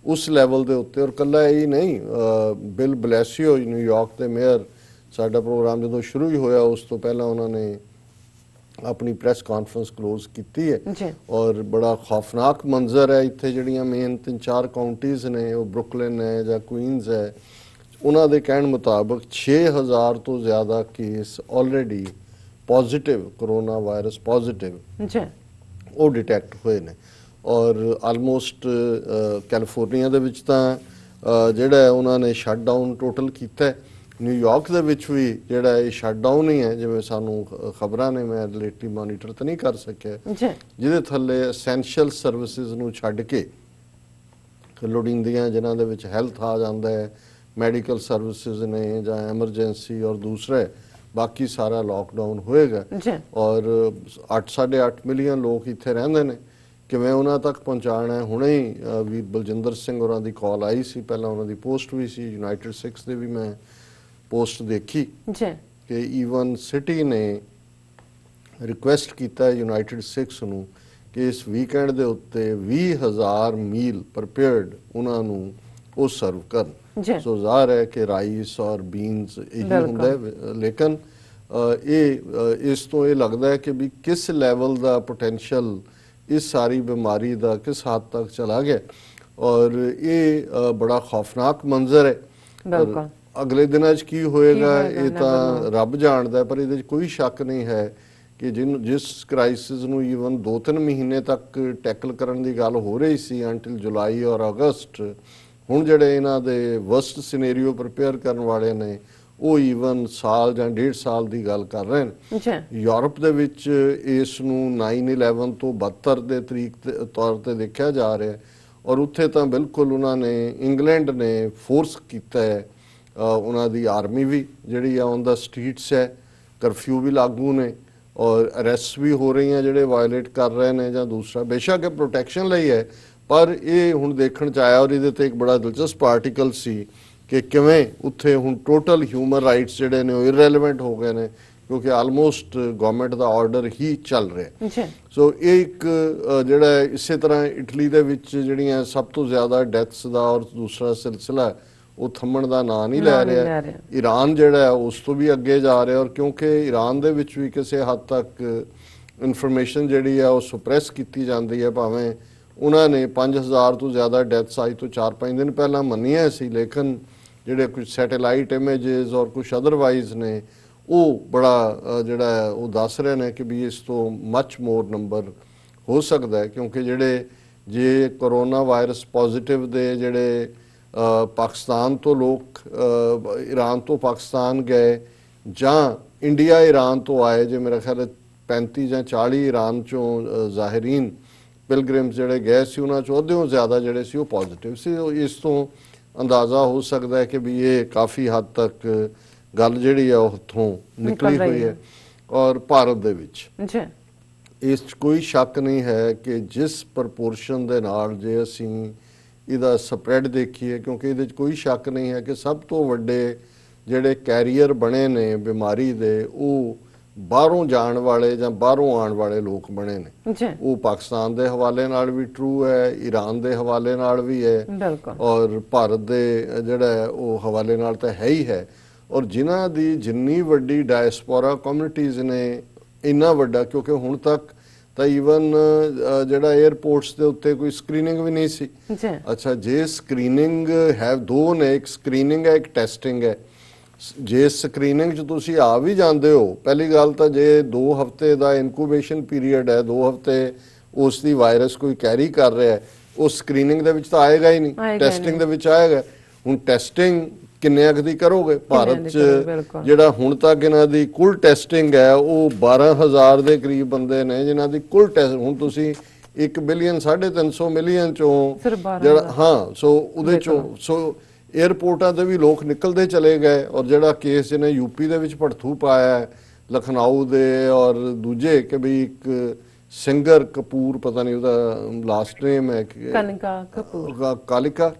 ਉਸ ਲੈਵਲ ਦੇ ਉੱਤੇ। ਔਰ ਕੱਲਾ ਇਹ ਨਹੀਂ, ਬਿਲ ਬਲੈਸੀਓ ਨਿਊਯਾਰਕ ਦੇ ਮੇਅਰ, ਸਾਡਾ ਪ੍ਰੋਗਰਾਮ ਜਦੋਂ ਸ਼ੁਰੂ ਹੀ ਹੋਇਆ ਉਸ ਤੋਂ ਪਹਿਲਾਂ ਉਹਨਾਂ ਨੇ ਆਪਣੀ ਪ੍ਰੈਸ ਕਾਨਫਰੰਸ ਕਲੋਜ਼ ਕੀਤੀ ਹੈ ਔਰ ਬੜਾ ਖੌਫਨਾਕ ਮੰਜ਼ਰ ਹੈ। ਇੱਥੇ ਜਿਹੜੀਆਂ ਮੇਨ 3-4 ਕਾਉਂਟੀਜ਼ ਨੇ ਉਹ ਬਰੁਕਲਿਨ ਹੈ ਜਾਂ ਕੁਈਨਜ਼ ਹੈ, ਉਹਨਾਂ ਦੇ ਕਹਿਣ ਮੁਤਾਬਕ 6,000 ਤੋਂ ਜ਼ਿਆਦਾ case already positive, corona virus positive ਉਹ ਡਿਟੈਕਟ ਹੋਏ ਨੇ। ਔਰ ਆਲਮੋਸਟ ਕੈਲੀਫੋਰਨੀਆ ਦੇ ਵਿੱਚ ਤਾਂ ਜਿਹੜਾ ਉਹਨਾਂ ਨੇ ਸ਼ਟ ਡਾਊਨ ਟੋਟਲ ਕੀਤਾ। ਨਿਊਯਾਰਕ ਦੇ ਵਿੱਚ ਵੀ ਜਿਹੜਾ ਇਹ ਸ਼ਟ ਡਾਊਨ ਹੀ ਹੈ, ਜਿਵੇਂ ਸਾਨੂੰ ਖਬਰਾਂ ਨੇ, ਮੈਂ ਰਿਲੇਟਿਵ ਮੋਨੀਟਰ ਤਾਂ ਨਹੀਂ ਕਰ ਸਕਿਆ, ਜਿਹਦੇ ਥੱਲੇ ਐਸੈਂਸ਼ੀਅਲ ਸਰਵਿਸਿਜ਼ ਨੂੰ ਛੱਡ ਕੇ ਲੋੜੀਂਦੀਆਂ ਜਿਨ੍ਹਾਂ ਦੇ ਵਿੱਚ ਹੈਲਥ ਆ ਜਾਂਦਾ ਹੈ, ਮੈਡੀਕਲ ਸਰਵਿਸਿਜ਼ ਨੇ ਜਾਂ ਐਮਰਜੈਂਸੀ ਔਰ ਦੂਸਰੇ, ਬਾਕੀ ਸਾਰਾ ਲਾਕਡਾਊਨ ਹੋਏਗਾ। ਔਰ 8.5 ਮਿਲੀਅਨ ਲੋਕ ਇੱਥੇ ਰਹਿੰਦੇ ਨੇ, ਕਿਵੇਂ ਉਹਨਾਂ ਤੱਕ ਪਹੁੰਚਾਉਣਾ। ਹੁਣੇ ਹੀ ਵੀਰ ਬਲਜਿੰਦਰ ਸਿੰਘ ਹੋਰਾਂ ਦੀ ਕਾਲ ਆਈ ਸੀ, ਪਹਿਲਾਂ ਉਹਨਾਂ ਦੀ ਪੋਸਟ ਵੀ ਸੀ ਯੂਨਾਈਟਿਡ ਸਿੱਖਸ ਦੇ ਵੀ ਮੈਂ ਪੋਸਟ ਦੇਖੀ ਕਿ ਈਵਨ ਸਿਟੀ ਨੇ ਰਿਕੁਐਸਟ ਕੀਤਾ ਯੂਨਾਈਟਿਡ ਸਿੱਖਸ ਨੂੰ ਕਿ ਇਸ ਵੀਕਐਂਡ ਦੇ ਉੱਤੇ 20,000 ਮੀਲ ਪ੍ਰਪੇਅਰਡ ਉਹਨਾਂ ਨੂੰ ਉਹ ਸਰਵ ਕਰਨ। ਸੋ ਜ਼ਾਹਰ ਹੈ ਕਿ ਰਾਈਸ ਔਰ ਬੀਨਸ ਇਹੀ ਹੁੰਦਾ ਹੈ, ਲੇਕਿਨ ਇਸ ਤੋਂ ਇਹ ਲੱਗਦਾ ਹੈ ਕਿ ਵੀ ਕਿਸ ਲੈਵਲ ਦਾ ਪੋਟੈਂਸ਼ੀਅਲ ਇਸ ਸਾਰੀ ਬਿਮਾਰੀ ਦਾ ਕਿਸ ਹੱਦ ਤੱਕ ਚਲਾ ਗਿਆ ਔਰ ਇਹ ਬੜਾ ਖੌਫਨਾਕ ਮੰਜ਼ਰ ਹੈ। ਅਗਲੇ ਦਿਨਾਂ 'ਚ ਕੀ ਹੋਏਗਾ ਇਹ ਤਾਂ ਰੱਬ ਜਾਣਦਾ, ਪਰ ਇਹਦੇ 'ਚ ਕੋਈ ਸ਼ੱਕ ਨਹੀਂ ਹੈ ਕਿ ਜਿਸ ਕ੍ਰਾਈਸਿਸ ਨੂੰ ਈਵਨ 2-3 ਮਹੀਨੇ ਤੱਕ ਟੈਕਲ ਕਰਨ ਦੀ ਗੱਲ ਹੋ ਰਹੀ ਸੀ ਅੰਟਿਲ ਜੁਲਾਈ ਔਰ ਅਗਸਤ, ਹੁਣ ਜਿਹੜੇ ਇਹਨਾਂ ਦੇ ਵਰਸਟ ਸਿਨੈਰੀਓ ਪ੍ਰਪੇਅਰ ਕਰਨ ਵਾਲੇ ਨੇ ਉਹ ਈਵਨ ਸਾਲ ਜਾਂ 1.5 ਸਾਲ ਦੀ ਗੱਲ ਕਰ ਰਹੇ ਨੇ। ਯੂਰਪ ਦੇ ਵਿੱਚ ਇਸ ਨੂੰ 9/11 ਤੋਂ 72 ਦੇ ਤਰੀਕ ਦੇ ਤੌਰ ਤੇ ਦੇਖਿਆ ਜਾ ਰਿਹਾ ਔਰ ਉੱਥੇ ਤਾਂ ਬਿਲਕੁਲ ਉਹਨਾਂ ਨੇ, ਇੰਗਲੈਂਡ ਨੇ ਫੋਰਸ ਕੀਤਾ ਹੈ, ਉਹਨਾਂ ਦੀ ਆਰਮੀ ਵੀ ਜਿਹੜੀ ਆ ਔਨ ਦਾ ਸਟਰੀਟਸ ਹੈ, ਕਰਫਿਊ ਵੀ ਲਾਗੂ ਨੇ ਔਰ ਅਰੈਸਟ ਵੀ ਹੋ ਰਹੀਆਂ ਜਿਹੜੇ ਵਾਇਲੇਟ ਕਰ ਰਹੇ ਨੇ ਜਾਂ ਦੂਸਰਾ, ਬੇਸ਼ੱਕ ਇਹ ਪ੍ਰੋਟੈਕਸ਼ਨ ਲਈ ਹੈ, ਪਰ ਇਹ ਹੁਣ ਦੇਖਣ 'ਚ ਆਇਆ। ਔਰ ਇਹਦੇ ਤੇ ਇੱਕ ਬੜਾ ਦਿਲਚਸਪ ਆਰਟੀਕਲ ਸੀ ਕਿ ਕਿਵੇਂ ਉੱਥੇ ਹੁਣ ਟੋਟਲ ਹਿਊਮਨ ਰਾਈਟਸ ਜਿਹੜੇ ਨੇ ਉਹ ਇਰਰੈਲੇਵੈਂਟ ਹੋ ਗਏ ਨੇ, ਕਿਉਂਕਿ ਆਲਮੋਸਟ ਗਵਰਨਮੈਂਟ ਦਾ ਆਰਡਰ ਹੀ ਚੱਲ ਰਿਹਾ। ਜੀ ਸੋ ਇਹ ਇੱਕ ਜਿਹੜਾ ਹੈ, ਇਸੇ ਤਰ੍ਹਾਂ ਇਟਲੀ ਦੇ ਵਿੱਚ ਜਿਹੜੀਆਂ ਸਭ ਤੋਂ ਜ਼ਿਆਦਾ ਡੈਥਸ ਦਾ ਔਰ ਦੂਸਰਾ ਸਿਲਸਿਲਾ ਉਹ ਥੰਮਣ ਦਾ ਨਾਂ ਨਹੀਂ ਲੈ ਰਿਹਾ। ਈਰਾਨ ਜਿਹੜਾ ਹੈ ਉਸ ਤੋਂ ਵੀ ਅੱਗੇ ਜਾ ਰਿਹਾ, ਔਰ ਕਿਉਂਕਿ ਈਰਾਨ ਦੇ ਵਿੱਚ ਵੀ ਕਿਸੇ ਹੱਦ ਤੱਕ ਇਨਫੋਰਮੇਸ਼ਨ ਜਿਹੜੀ ਹੈ ਉਹ ਸੁਪਰੈਸ ਕੀਤੀ ਜਾਂਦੀ ਹੈ, ਭਾਵੇਂ ਉਹਨਾਂ ਨੇ 5000 ਤੋਂ ਜ਼ਿਆਦਾ ਡੈਥਸ ਅੱਜ ਤੋਂ 4-5 ਦਿਨ ਪਹਿਲਾਂ ਮੰਨੀਆਂ ਸੀ, ਲੇਕਿਨ ਜਿਹੜੇ ਕੁਝ ਸੈਟੇਲਾਈਟ ਇਮੇजेस ਔਰ ਕੁਝ ਅਦਰਵਾਈਜ਼ ਨੇ ਉਹ ਬੜਾ ਜਿਹੜਾ ਹੈ ਉਹ ਦੱਸ ਰਹੇ ਨੇ ਕਿ ਵੀ ਇਸ ਤੋਂ ਮੱਚ ਮੋਰ ਨੰਬਰ ਹੋ ਸਕਦਾ ਹੈ, ਕਿਉਂਕਿ ਜਿਹੜੇ ਜੇ ਕਰੋਨਾ ਵਾਇਰਸ ਪੋਜ਼ਿਟਿਵ ਦੇ ਜਿਹੜੇ ਪਾਕਿਸਤਾਨ ਤੋਂ ਲੋਕ ਈਰਾਨ ਤੋਂ ਪਾਕਿਸਤਾਨ ਗਏ ਜਾਂ ਇੰਡੀਆ ਈਰਾਨ ਤੋਂ ਆਏ, ਜੇ ਮੇਰਾ ਖਿਆਲ 35 ਜਾਂ 40 ਈਰਾਨ ਚੋਂ ਜ਼ਾਹਿਰੀਨ ਪਿਲਗ੍ਰਿਮਸ ਜਿਹੜੇ ਗਏ ਸੀ ਉਹਨਾਂ ਚੋਂ ਅੱਧਿਓਂ ਜ਼ਿਆਦਾ ਜਿਹੜੇ ਸੀ ਉਹ ਪੋਜ਼ਿਟਿਵ ਸੀ। ਇਸ ਤੋਂ ਅੰਦਾਜ਼ਾ ਹੋ ਸਕਦਾ ਹੈ ਕਿ ਵੀ ਇਹ ਕਾਫੀ ਹੱਦ ਤੱਕ ਗੱਲ ਜਿਹੜੀ ਆ ਉਹ ਉੱਥੋਂ ਨਿਕਲੀ ਹੋਈ ਹੈ। ਔਰ ਭਾਰਤ ਦੇ ਵਿੱਚ ਇਸ 'ਚ ਕੋਈ ਸ਼ੱਕ ਨਹੀਂ ਹੈ ਕਿ ਜਿਸ ਪ੍ਰਪੋਰਸ਼ਨ ਦੇ ਨਾਲ ਜੇ ਅਸੀਂ ਇਹਦਾ ਸਪਰੈਡ ਦੇਖੀਏ, ਕਿਉਂਕਿ ਇਹਦੇ 'ਚ ਕੋਈ ਸ਼ੱਕ ਨਹੀਂ ਹੈ ਕਿ ਸਭ ਤੋਂ ਵੱਡੇ ਜਿਹੜੇ ਕੈਰੀਅਰ ਬਣੇ ਨੇ ਬਿਮਾਰੀ ਦੇ ਉਹ ਬਾਹਰੋਂ ਜਾਣ ਵਾਲੇ ਜਾਂ ਬਾਹਰੋਂ ਆਉਣ ਵਾਲੇ ਲੋਕ ਬਣੇ ਨੇ। ਉਹ ਪਾਕਿਸਤਾਨ ਦੇ ਹਵਾਲੇ ਨਾਲ ਵੀ ਟਰੂ ਹੈ, ਈਰਾਨ ਦੇ ਹਵਾਲੇ ਨਾਲ ਵੀ ਹੈ, ਔਰ ਭਾਰਤ ਦੇ ਜਿਹੜਾ ਹੈ ਉਹ ਹਵਾਲੇ ਨਾਲ ਤਾਂ ਹੈ ਹੀ ਹੈ। ਔਰ ਜਿਨ੍ਹਾਂ ਦੀ ਜਿੰਨੀ ਵੱਡੀ ਡਾਇਸਪੋਰਾ ਕਮਿਊਨਿਟੀਜ਼ ਨੇ, ਇੰਨਾ ਵੱਡਾ, ਕਿਉਂਕਿ ਹੁਣ ਤੱਕ ਤਾਂ ਈਵਨ ਜਿਹੜਾ 에ਅਰਪੋਰਟਸ ਦੇ ਉੱਤੇ ਕੋਈ ਸਕਰੀਨਿੰਗ ਵੀ ਨਹੀਂ ਸੀ। ਅੱਛਾ, ਜੇ ਸਕਰੀਨਿੰਗ ਹੈ ਦੋ ਨੇ, ਇੱਕ ਸਕਰੀਨਿੰਗ ਹੈ, ਇੱਕ ਟੈਸਟਿੰਗ ਹੈ। ਜੇ ਸਕਰੀਨਿੰਗ 'ਚ ਤੁਸੀਂ ਆ ਵੀ ਜਾਂਦੇ ਹੋ, ਪਹਿਲੀ ਗੱਲ ਤਾਂ ਜੇ 2 ਹਫ਼ਤੇ ਦਾ ਇਨਕੂਬੇਸ਼ਨ ਪੀਰੀਅਡ ਹੈ, 2 ਹਫ਼ਤੇ ਉਸ ਦੀ ਵਾਇਰਸ ਕੋਈ ਕੈਰੀ ਕਰ ਰਿਹਾ ਹੈ, ਉਹ ਸਕਰੀਨਿੰਗ ਦੇ ਵਿੱਚ ਤਾਂ ਆਏਗਾ ਹੀ ਨਹੀਂ, ਟੈਸਟਿੰਗ ਦੇ ਵਿੱਚ ਆਏਗਾ। ਹੁਣ ਟੈਸਟਿੰਗ ਕਿੰਨੇ ਅਕ ਦੀ ਕਰੋਗੇ? ਭਾਰਤ 'ਚ ਜਿਹੜਾ ਹੁਣ ਤੱਕ ਇਹਨਾਂ ਦੀ ਕੁੱਲ ਟੈਸਟਿੰਗ ਹੈ ਉਹ 12000 ਦੇ ਕਰੀਬ ਬੰਦੇ ਨੇ ਜਿਨ੍ਹਾਂ ਦੀ ਕੁੱਲ ਟੈਸਟ, ਹੁਣ ਤੁਸੀਂ 1 ਬਿਲੀਅਨ 350 ਮਿਲੀਅਨ ਚੋਂ ਜਿਹੜਾ ਸੋ ਉਹਦੇ ਚੋਂ ਸੋ 에ਅਰਪੋਰਟਾਂ ਤੇ ਵੀ ਲੋਕ ਨਿਕਲਦੇ ਚਲੇ ਗਏ। ਔਰ ਜਿਹੜਾ ਕੇਸ ਜਿਹਨੇ ਯੂਪੀ ਦੇ ਵਿੱਚ ਭੜਥੂ ਪਾਇਆ ਲਖਨਊ ਦੇ ਔਰ ਦੂਜੇ ਕਿ ਵੀ ਇੱਕ ਸਿੰਗਰ ਕਪੂਰ, ਪਤਾ ਨਹੀਂ ਉਹਦਾ ਲਾਸਟ ਨੇਮ ਹੈ ਕਨਿਕਾ ਕਪੂਰ,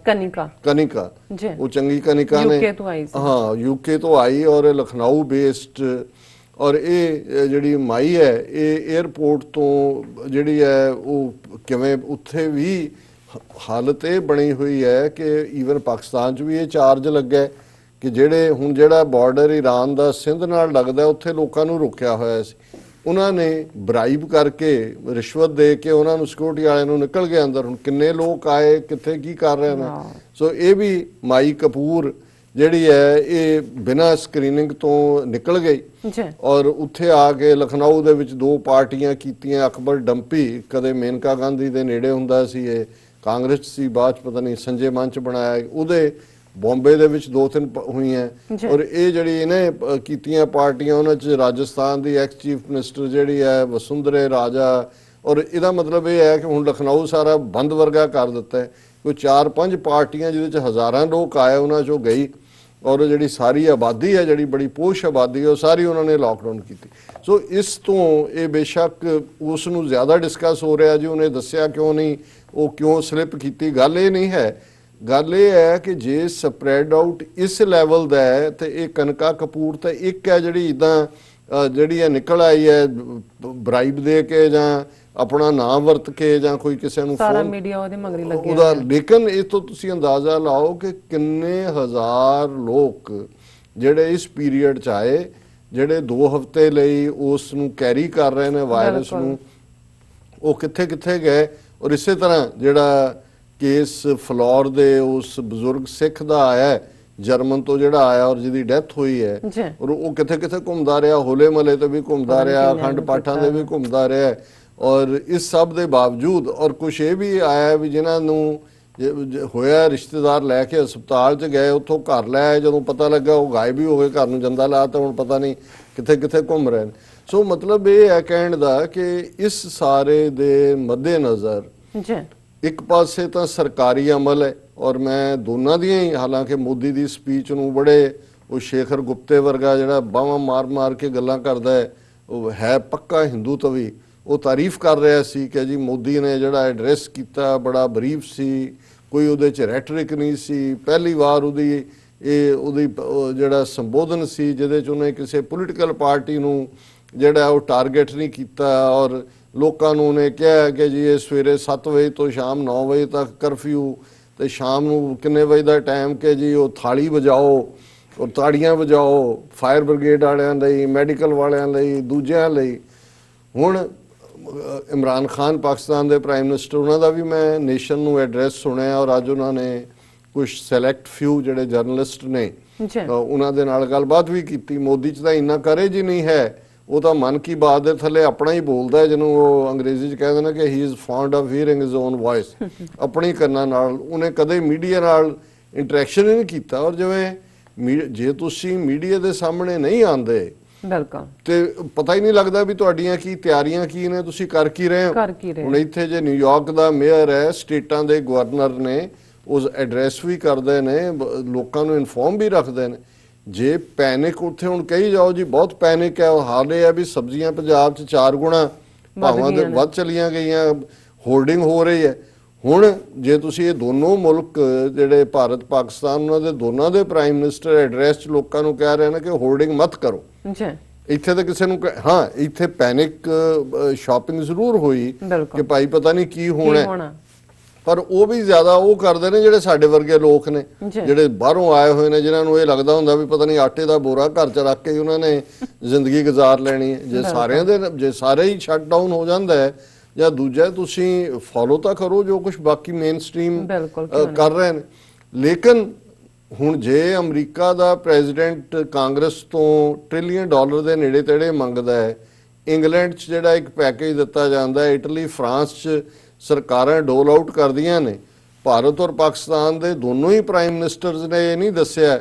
ਕਨਿਕਾ ਉਹ ਚੰਗੀ ਕਨਿਕਾ ਨੇ, ਯੂਕੇ ਤੋਂ ਆਈ ਔਰ ਲਖਨਊ ਬੇਸਡ। ਔਰ ਇਹ ਜਿਹੜੀ ਮਾਈ ਹੈ ਇਹ 에ਅਰਪੋਰਟ ਤੋਂ ਜਿਹੜੀ ਹੈ ਉਹ ਕਿਵੇਂ ਉੱਥੇ ਵੀ ਹਾਲਤ ਇਹ ਬਣੀ ਹੋਈ ਹੈ ਕਿ ਈਵਨ ਪਾਕਿਸਤਾਨ 'ਚ ਵੀ ਇਹ ਚਾਰਜ ਲੱਗਾ ਕਿ ਜਿਹੜੇ ਹੁਣ ਜਿਹੜਾ ਬਾਰਡਰ ਈਰਾਨ ਦਾ ਸਿੰਧ ਨਾਲ ਲੱਗਦਾ ਉੱਥੇ ਲੋਕਾਂ ਨੂੰ ਰੋਕਿਆ ਹੋਇਆ ਸੀ, ਉਹਨਾਂ ਨੇ ਬਰਾਈਬ ਕਰਕੇ ਰਿਸ਼ਵਤ ਦੇ ਕੇ ਉਹਨਾਂ ਨੂੰ ਸਿਕਿਉਰਿਟੀ ਵਾਲਿਆਂ ਨੂੰ ਨਿਕਲ ਗਏ ਅੰਦਰ। ਹੁਣ ਕਿੰਨੇ ਲੋਕ ਆਏ, ਕਿੱਥੇ ਕੀ ਕਰ ਰਹੇ ਨੇ। ਸੋ ਇਹ ਵੀ ਮਾਈ ਕਪੂਰ ਜਿਹੜੀ ਹੈ ਇਹ ਬਿਨਾਂ ਸਕਰੀਨਿੰਗ ਤੋਂ ਨਿਕਲ ਗਈ ਔਰ ਉੱਥੇ ਆ ਕੇ ਲਖਨਊ ਦੇ ਵਿੱਚ 2 ਪਾਰਟੀਆਂ ਕੀਤੀਆਂ। ਅਕਬਰ ਡੰਪੀ ਕਦੇ ਮੇਨਕਾ ਗਾਂਧੀ ਦੇ ਨੇੜੇ ਹੁੰਦਾ ਸੀ, ਇਹ ਕਾਂਗਰਸ ਸੀ, ਬਾਅਦ 'ਚ ਪਤਾ ਨਹੀਂ ਸੰਜੇ ਮੰਚ ਬਣਾਇਆ, ਉਹਦੇ ਬੰਬੇ ਦੇ ਵਿੱਚ 2-3 ਹੋਈਆਂ। ਔਰ ਇਹ ਜਿਹੜੀ ਇਹਨੇ ਕੀਤੀਆਂ ਪਾਰਟੀਆਂ ਉਹਨਾਂ 'ਚ ਰਾਜਸਥਾਨ ਦੀ ਐਕਸ ਚੀਫ ਮਿਨਿਸਟਰ ਜਿਹੜੀ ਹੈ ਵਸੁੰਧਰੇ ਰਾਜਾ। ਔਰ ਇਹਦਾ ਮਤਲਬ ਇਹ ਹੈ ਕਿ ਹੁਣ ਲਖਨਊ ਸਾਰਾ ਬੰਦ ਵਰਗਾ ਕਰ ਦਿੱਤਾ ਹੈ। ਕੋਈ 4-5 ਪਾਰਟੀਆਂ ਜਿਹਦੇ 'ਚ ਹਜ਼ਾਰਾਂ ਲੋਕ ਆਏ ਉਹਨਾਂ 'ਚੋਂ ਗਈ ਔਰ ਜਿਹੜੀ ਸਾਰੀ ਆਬਾਦੀ ਹੈ ਜਿਹੜੀ ਬੜੀ ਪੋਸ਼ ਆਬਾਦੀ ਹੈ ਉਹ ਸਾਰੀ ਉਹਨਾਂ ਨੇ ਲਾਕਡਾਊਨ ਕੀਤੀ। ਸੋ ਇਸ ਤੋਂ ਇਹ ਬੇਸ਼ੱਕ ਉਸ ਨੂੰ ਜ਼ਿਆਦਾ ਡਿਸਕਸ ਹੋ ਰਿਹਾ ਜੀ ਉਹਨੇ ਦੱਸਿਆ ਕਿਉਂ ਨਹੀਂ, ਉਹ ਕਿਉਂ ਸਲਿੱਪ ਕੀਤੀ, ਗੱਲ ਇਹ ਨਹੀਂ ਹੈ। ਗੱਲ ਇਹ ਹੈ ਕਿ ਜੇ ਸਪਰੈਡ ਆਊਟ ਇਸ ਲੈਵਲ ਦਾ ਹੈ ਤੇ ਇਹ ਕਨਿਕਾ ਕਪੂਰ ਤਾਂ ਇੱਕ ਹੈ ਜਿਹੜੀ ਇਦਾਂ ਜਿਹੜੀ ਹੈ ਨਿਕਲ ਆਈ ਹੈ ਬਰਾਈਬ ਦੇ ਕੇ ਜਾਂ ਆਪਣਾ ਨਾਮ ਵਰਤ ਕੇ ਜਾਂ ਕੋਈ ਕਿਸੇ ਨੂੰ ਸਾਰਾ ਮੀਡੀਆ ਉਹਦੇ ਮਗਰ ਲੱਗਿਆ ਉਹਦਾ। ਲੇਕਿਨ ਇਹ ਤੋਂ ਤੁਸੀਂ ਅੰਦਾਜ਼ਾ ਲਾਓ ਕਿ ਕਿੰਨੇ ਹਜ਼ਾਰ ਲੋਕ ਜਿਹੜੇ ਇਸ ਪੀਰੀਅਡ 'ਚ ਆਏ ਜਿਹੜੇ 2 ਹਫ਼ਤੇ ਲਈ ਉਸ ਨੂੰ ਕੈਰੀ ਕਰ ਰਹੇ ਨੇ ਵਾਇਰਸ ਨੂੰ, ਉਹ ਕਿੱਥੇ ਕਿੱਥੇ ਗਏ। ਔਰ ਇਸੇ ਤਰ੍ਹਾਂ ਜਿਹੜਾ ਕੇਸ ਫਲੋਰ ਦੇ ਉਸ ਬਜ਼ੁਰਗ ਸਿੱਖ ਦਾ ਆਇਆ ਜਰਮਨ ਤੋਂ ਜਿਹੜਾ ਆਇਆ ਔਰ ਜਿਹਦੀ ਡੈਥ ਹੋਈ ਹੈ, ਔਰ ਉਹ ਕਿੱਥੇ ਕਿੱਥੇ ਘੁੰਮਦਾ ਰਿਹਾ, ਹੋਲੇ ਮਹੱਲੇ ਤੇ ਵੀ ਘੁੰਮਦਾ ਰਿਹਾ, ਅਖੰਡ ਪਾਠਾਂ ਦੇ ਵੀ ਘੁੰਮਦਾ ਰਿਹਾ। ਔਰ ਇਸ ਸਭ ਦੇ ਬਾਵਜੂਦ ਔਰ ਕੁਛ ਇਹ ਵੀ ਆਇਆ ਵੀ ਜਿਨ੍ਹਾਂ ਨੂੰ ਹੋਇਆ ਰਿਸ਼ਤੇਦਾਰ ਲੈ ਕੇ ਹਸਪਤਾਲ 'ਚ ਗਏ, ਉੱਥੋਂ ਘਰ ਲੈ ਆਏ, ਜਦੋਂ ਪਤਾ ਲੱਗਾ ਉਹ ਗਾਇਬ ਹੀ ਹੋ ਗਏ, ਘਰ ਨੂੰ ਜੰਦਾ ਲਾ ਤਾਂ ਹੁਣ ਪਤਾ ਨਹੀਂ ਕਿੱਥੇ ਕਿੱਥੇ ਘੁੰਮ ਰਹੇ ਨੇ। ਸੋ ਮਤਲਬ ਇਹ ਹੈ ਕਹਿਣ ਦਾ ਕਿ ਇਸ ਸਾਰੇ ਦੇ ਮੱਦੇ-ਨਜ਼ਰ ਇੱਕ ਪਾਸੇ ਤਾਂ ਸਰਕਾਰੀ ਅਮਲ ਹੈ ਔਰ ਮੈਂ ਦੋਨਾਂ ਦੀਆਂ ਹੀ, ਹਾਲਾਂਕਿ ਮੋਦੀ ਦੀ ਸਪੀਚ ਨੂੰ ਬੜੇ ਉਹ ਸ਼ੇਖਰ ਗੁਪਤੇ ਵਰਗਾ ਜਿਹੜਾ ਬਾਹਾਂ ਮਾਰ ਕੇ ਗੱਲਾਂ ਕਰਦਾ ਹੈ, ਉਹ ਹੈ ਪੱਕਾ ਹਿੰਦੂਤਵੀ, ਉਹ ਤਾਰੀਫ ਕਰ ਰਿਹਾ ਸੀ ਕਿ ਜੀ ਮੋਦੀ ਨੇ ਜਿਹੜਾ ਐਡਰੈਸ ਕੀਤਾ ਬੜਾ ਬਰੀਫ ਸੀ, ਕੋਈ ਉਹਦੇ 'ਚ ਰੈਟਰਿਕ ਨਹੀਂ ਸੀ, ਪਹਿਲੀ ਵਾਰ ਉਹਦੀ ਇਹ ਉਹਦੀ ਜਿਹੜਾ ਸੰਬੋਧਨ ਸੀ ਜਿਹਦੇ 'ਚ ਉਹਨੇ ਕਿਸੇ ਪੋਲੀਟੀਕਲ ਪਾਰਟੀ ਨੂੰ ਜਿਹੜਾ ਉਹ ਟਾਰਗੇਟ ਨਹੀਂ ਕੀਤਾ ਔਰ ਲੋਕਾਂ ਨੂੰ ਉਹਨੇ ਕਿਹਾ ਕਿ ਜੀ ਇਹ ਸਵੇਰੇ 7 ਵਜੇ ਤੋਂ ਸ਼ਾਮ 9 ਵਜੇ ਤੱਕ ਕਰਫਿਊ ਤੇ ਸ਼ਾਮ ਨੂੰ ਕਿੰਨੇ ਵਜੇ ਦਾ ਟਾਈਮ ਕਿ ਜੀ ਉਹ ਥਾਲੀ ਵਜਾਓ ਔਰ ਤਾੜੀਆਂ ਵਜਾਓ ਫਾਇਰ ਬ੍ਰਿਗੇਡ ਵਾਲਿਆਂ ਲਈ, ਮੈਡੀਕਲ ਵਾਲਿਆਂ ਲਈ, ਦੂਜਿਆਂ ਲਈ। ਹੁਣ ਇਮਰਾਨ ਖਾਨ ਪਾਕਿਸਤਾਨ ਦੇ ਪ੍ਰਾਈਮ ਮਿਨਿਸਟਰ, ਉਹਨਾਂ ਦਾ ਵੀ ਮੈਂ ਨੇਸ਼ਨ ਨੂੰ ਐਡਰੈਸ ਸੁਣਿਆ ਔਰ ਅੱਜ ਉਹਨਾਂ ਨੇ ਕੁਝ ਸੈਲੈਕਟ ਫਿਊ ਜਿਹੜੇ ਜਰਨਲਿਸਟ ਨੇ ਉਹਨਾਂ ਦੇ ਨਾਲ ਗੱਲਬਾਤ ਵੀ ਕੀਤੀ। ਮੋਦੀ 'ਚ ਤਾਂ ਇੰਨਾ ਕਰੇਜ ਹੀ ਨਹੀਂ ਹੈ, ਉਹ ਤਾਂ ਮਨ ਕੀ ਬਾਤ ਦੇ ਥੱਲੇ ਆਪਣਾ ਹੀ ਬੋਲਦਾ, ਜਿਹਨੂੰ ਉਹ ਅੰਗਰੇਜ਼ੀ 'ਚ ਕਹਿੰਦੇ ਨੇ ਕਿ he is fond of hearing his own voice. ਆਪਣੀ ਕੰਨਾਂ ਨਾਲ ਉਹਨੇ ਕਦੇ ਮੀਡੀਆ ਨਾਲ ਇੰਟਰੈਕਸ਼ਨ ਹੀ ਨਹੀਂ ਕੀਤਾ। ਔਰ ਜਿਵੇਂ ਜੇ ਤੁਸੀਂ ਮੀਡੀਆ ਦੇ ਸਾਹਮਣੇ ਨਹੀਂ ਆਉਂਦੇ ਬਿਲਕੁਲ ਤੇ ਪਤਾ ਹੀ ਨਹੀਂ ਲੱਗਦਾ ਵੀ ਤੁਹਾਡੀਆਂ ਕੀ ਤਿਆਰੀਆਂ ਕੀ ਨੇ, ਤੁਸੀਂ ਕਰ ਕੀ ਰਹੇ ਹੋ। ਹੁਣ ਇੱਥੇ ਜੇ ਨਿਊਯਾਰਕ ਦਾ ਮੇਅਰ ਹੈ, ਸਟੇਟਾਂ ਦੇ ਗਵਰਨਰ ਨੇ, ਉਸ ਐਡਰੈਸ ਵੀ ਕਰਦੇ ਨੇ, ਲੋਕਾਂ ਨੂੰ ਇਨਫੋਰਮ ਵੀ ਰੱਖਦੇ ਨੇ। ਜੇ ਪੈਨਿਕ ਉੱਥੇ ਹੁਣ ਕਹੀ ਜਾਓ ਜੀ ਬਹੁਤ ਪੈਨਿਕ ਹੈ, ਉਹ ਹਾਲ ਇਹ ਹੈ ਵੀ ਸਬਜ਼ੀਆਂ ਪੰਜਾਬ 'ਚ 4 ਗੁਣਾ ਭਾਵਾਂ ਦੇ ਵੱਧ ਚਲੀਆਂ ਗਈਆਂ, ਹੋਲਡਿੰਗ ਹੋ ਰਹੀ ਹੈ। ਹੁਣ ਜੇ ਤੁਸੀਂ ਇਹ ਦੋਨੋਂ ਮੁਲਕ ਜਿਹੜੇ ਭਾਰਤ ਪਾਕਿਸਤਾਨ, ਉਹਨਾਂ ਦੇ ਦੋਨਾਂ ਦੇ ਪ੍ਰਾਈਮ ਮਿਨਿਸਟਰ ਐਡਰੈਸ 'ਚ ਲੋਕਾਂ ਨੂੰ ਕਹਿ ਰਹੇ ਨੇ ਕਿ ਹੋਲਡਿੰਗ ਮਤ ਕਰੋ। ਇੱਥੇ ਤਾਂ ਕਿਸੇ ਨੂੰ ਹਾਂ ਇੱਥੇ ਪੈਨਿਕ ਸ਼ਾਪਿੰਗ ਜ਼ਰੂਰ ਹੋਈ ਕਿ ਭਾਈ ਪਤਾ ਨਹੀਂ ਕੀ ਹੋਣਾ, ਪਰ ਉਹ ਵੀ ਜ਼ਿਆਦਾ ਉਹ ਕਰਦੇ ਨੇ ਜਿਹੜੇ ਸਾਡੇ ਵਰਗੇ ਲੋਕ ਨੇ, ਜਿਹੜੇ ਬਾਹਰੋਂ ਆਏ ਹੋਏ ਨੇ, ਜਿਨ੍ਹਾਂ ਨੂੰ ਇਹ ਲੱਗਦਾ ਹੁੰਦਾ ਵੀ ਪਤਾ ਨਹੀਂ ਆਟੇ ਦਾ ਬੋਰਾ ਘਰ 'ਚ ਰੱਖ ਕੇ ਉਹਨਾਂ ਨੇ ਜ਼ਿੰਦਗੀ ਗੁਜ਼ਾਰ ਲੈਣੀ ਹੈ। ਜੇ ਸਾਰੇ ਹੀ ਸ਼ਟ ਡਾਊਨ ਹੋ ਜਾਂਦਾ ਹੈ ਜਾਂ ਦੂਜਾ ਤੁਸੀਂ ਫੋਲੋ ਤਾਂ ਕਰੋ ਜੋ ਕੁਝ ਬਾਕੀ ਮੇਨ ਸਟ੍ਰੀਮ ਕਰ ਰਹੇ ਨੇ। ਲੇਕਿਨ ਹੁਣ ਜੇ ਅਮਰੀਕਾ ਦਾ ਪ੍ਰੈਜ਼ੀਡੈਂਟ ਕਾਂਗਰਸ ਤੋਂ $1 ਟ੍ਰਿਲੀਅਨ ਦੇ ਨੇੜੇ ਤੇੜੇ ਮੰਗਦਾ ਹੈ, ਇੰਗਲੈਂਡ 'ਚ ਜਿਹੜਾ ਇੱਕ ਪੈਕੇਜ ਦਿੱਤਾ ਜਾਂਦਾ ਹੈ, ਇਟਲੀ ਫਰਾਂਸ 'ਚ ਸਰਕਾਰਾਂ ਡੋਲ ਆਊਟ ਕਰਦੀਆਂ ਨੇ, ਭਾਰਤ ਔਰ ਪਾਕਿਸਤਾਨ ਦੇ ਦੋਨੋਂ ਹੀ ਪ੍ਰਾਈਮ ਮਿਨਿਸਟਰਸ ਨੇ ਇਹ ਨਹੀਂ ਦੱਸਿਆ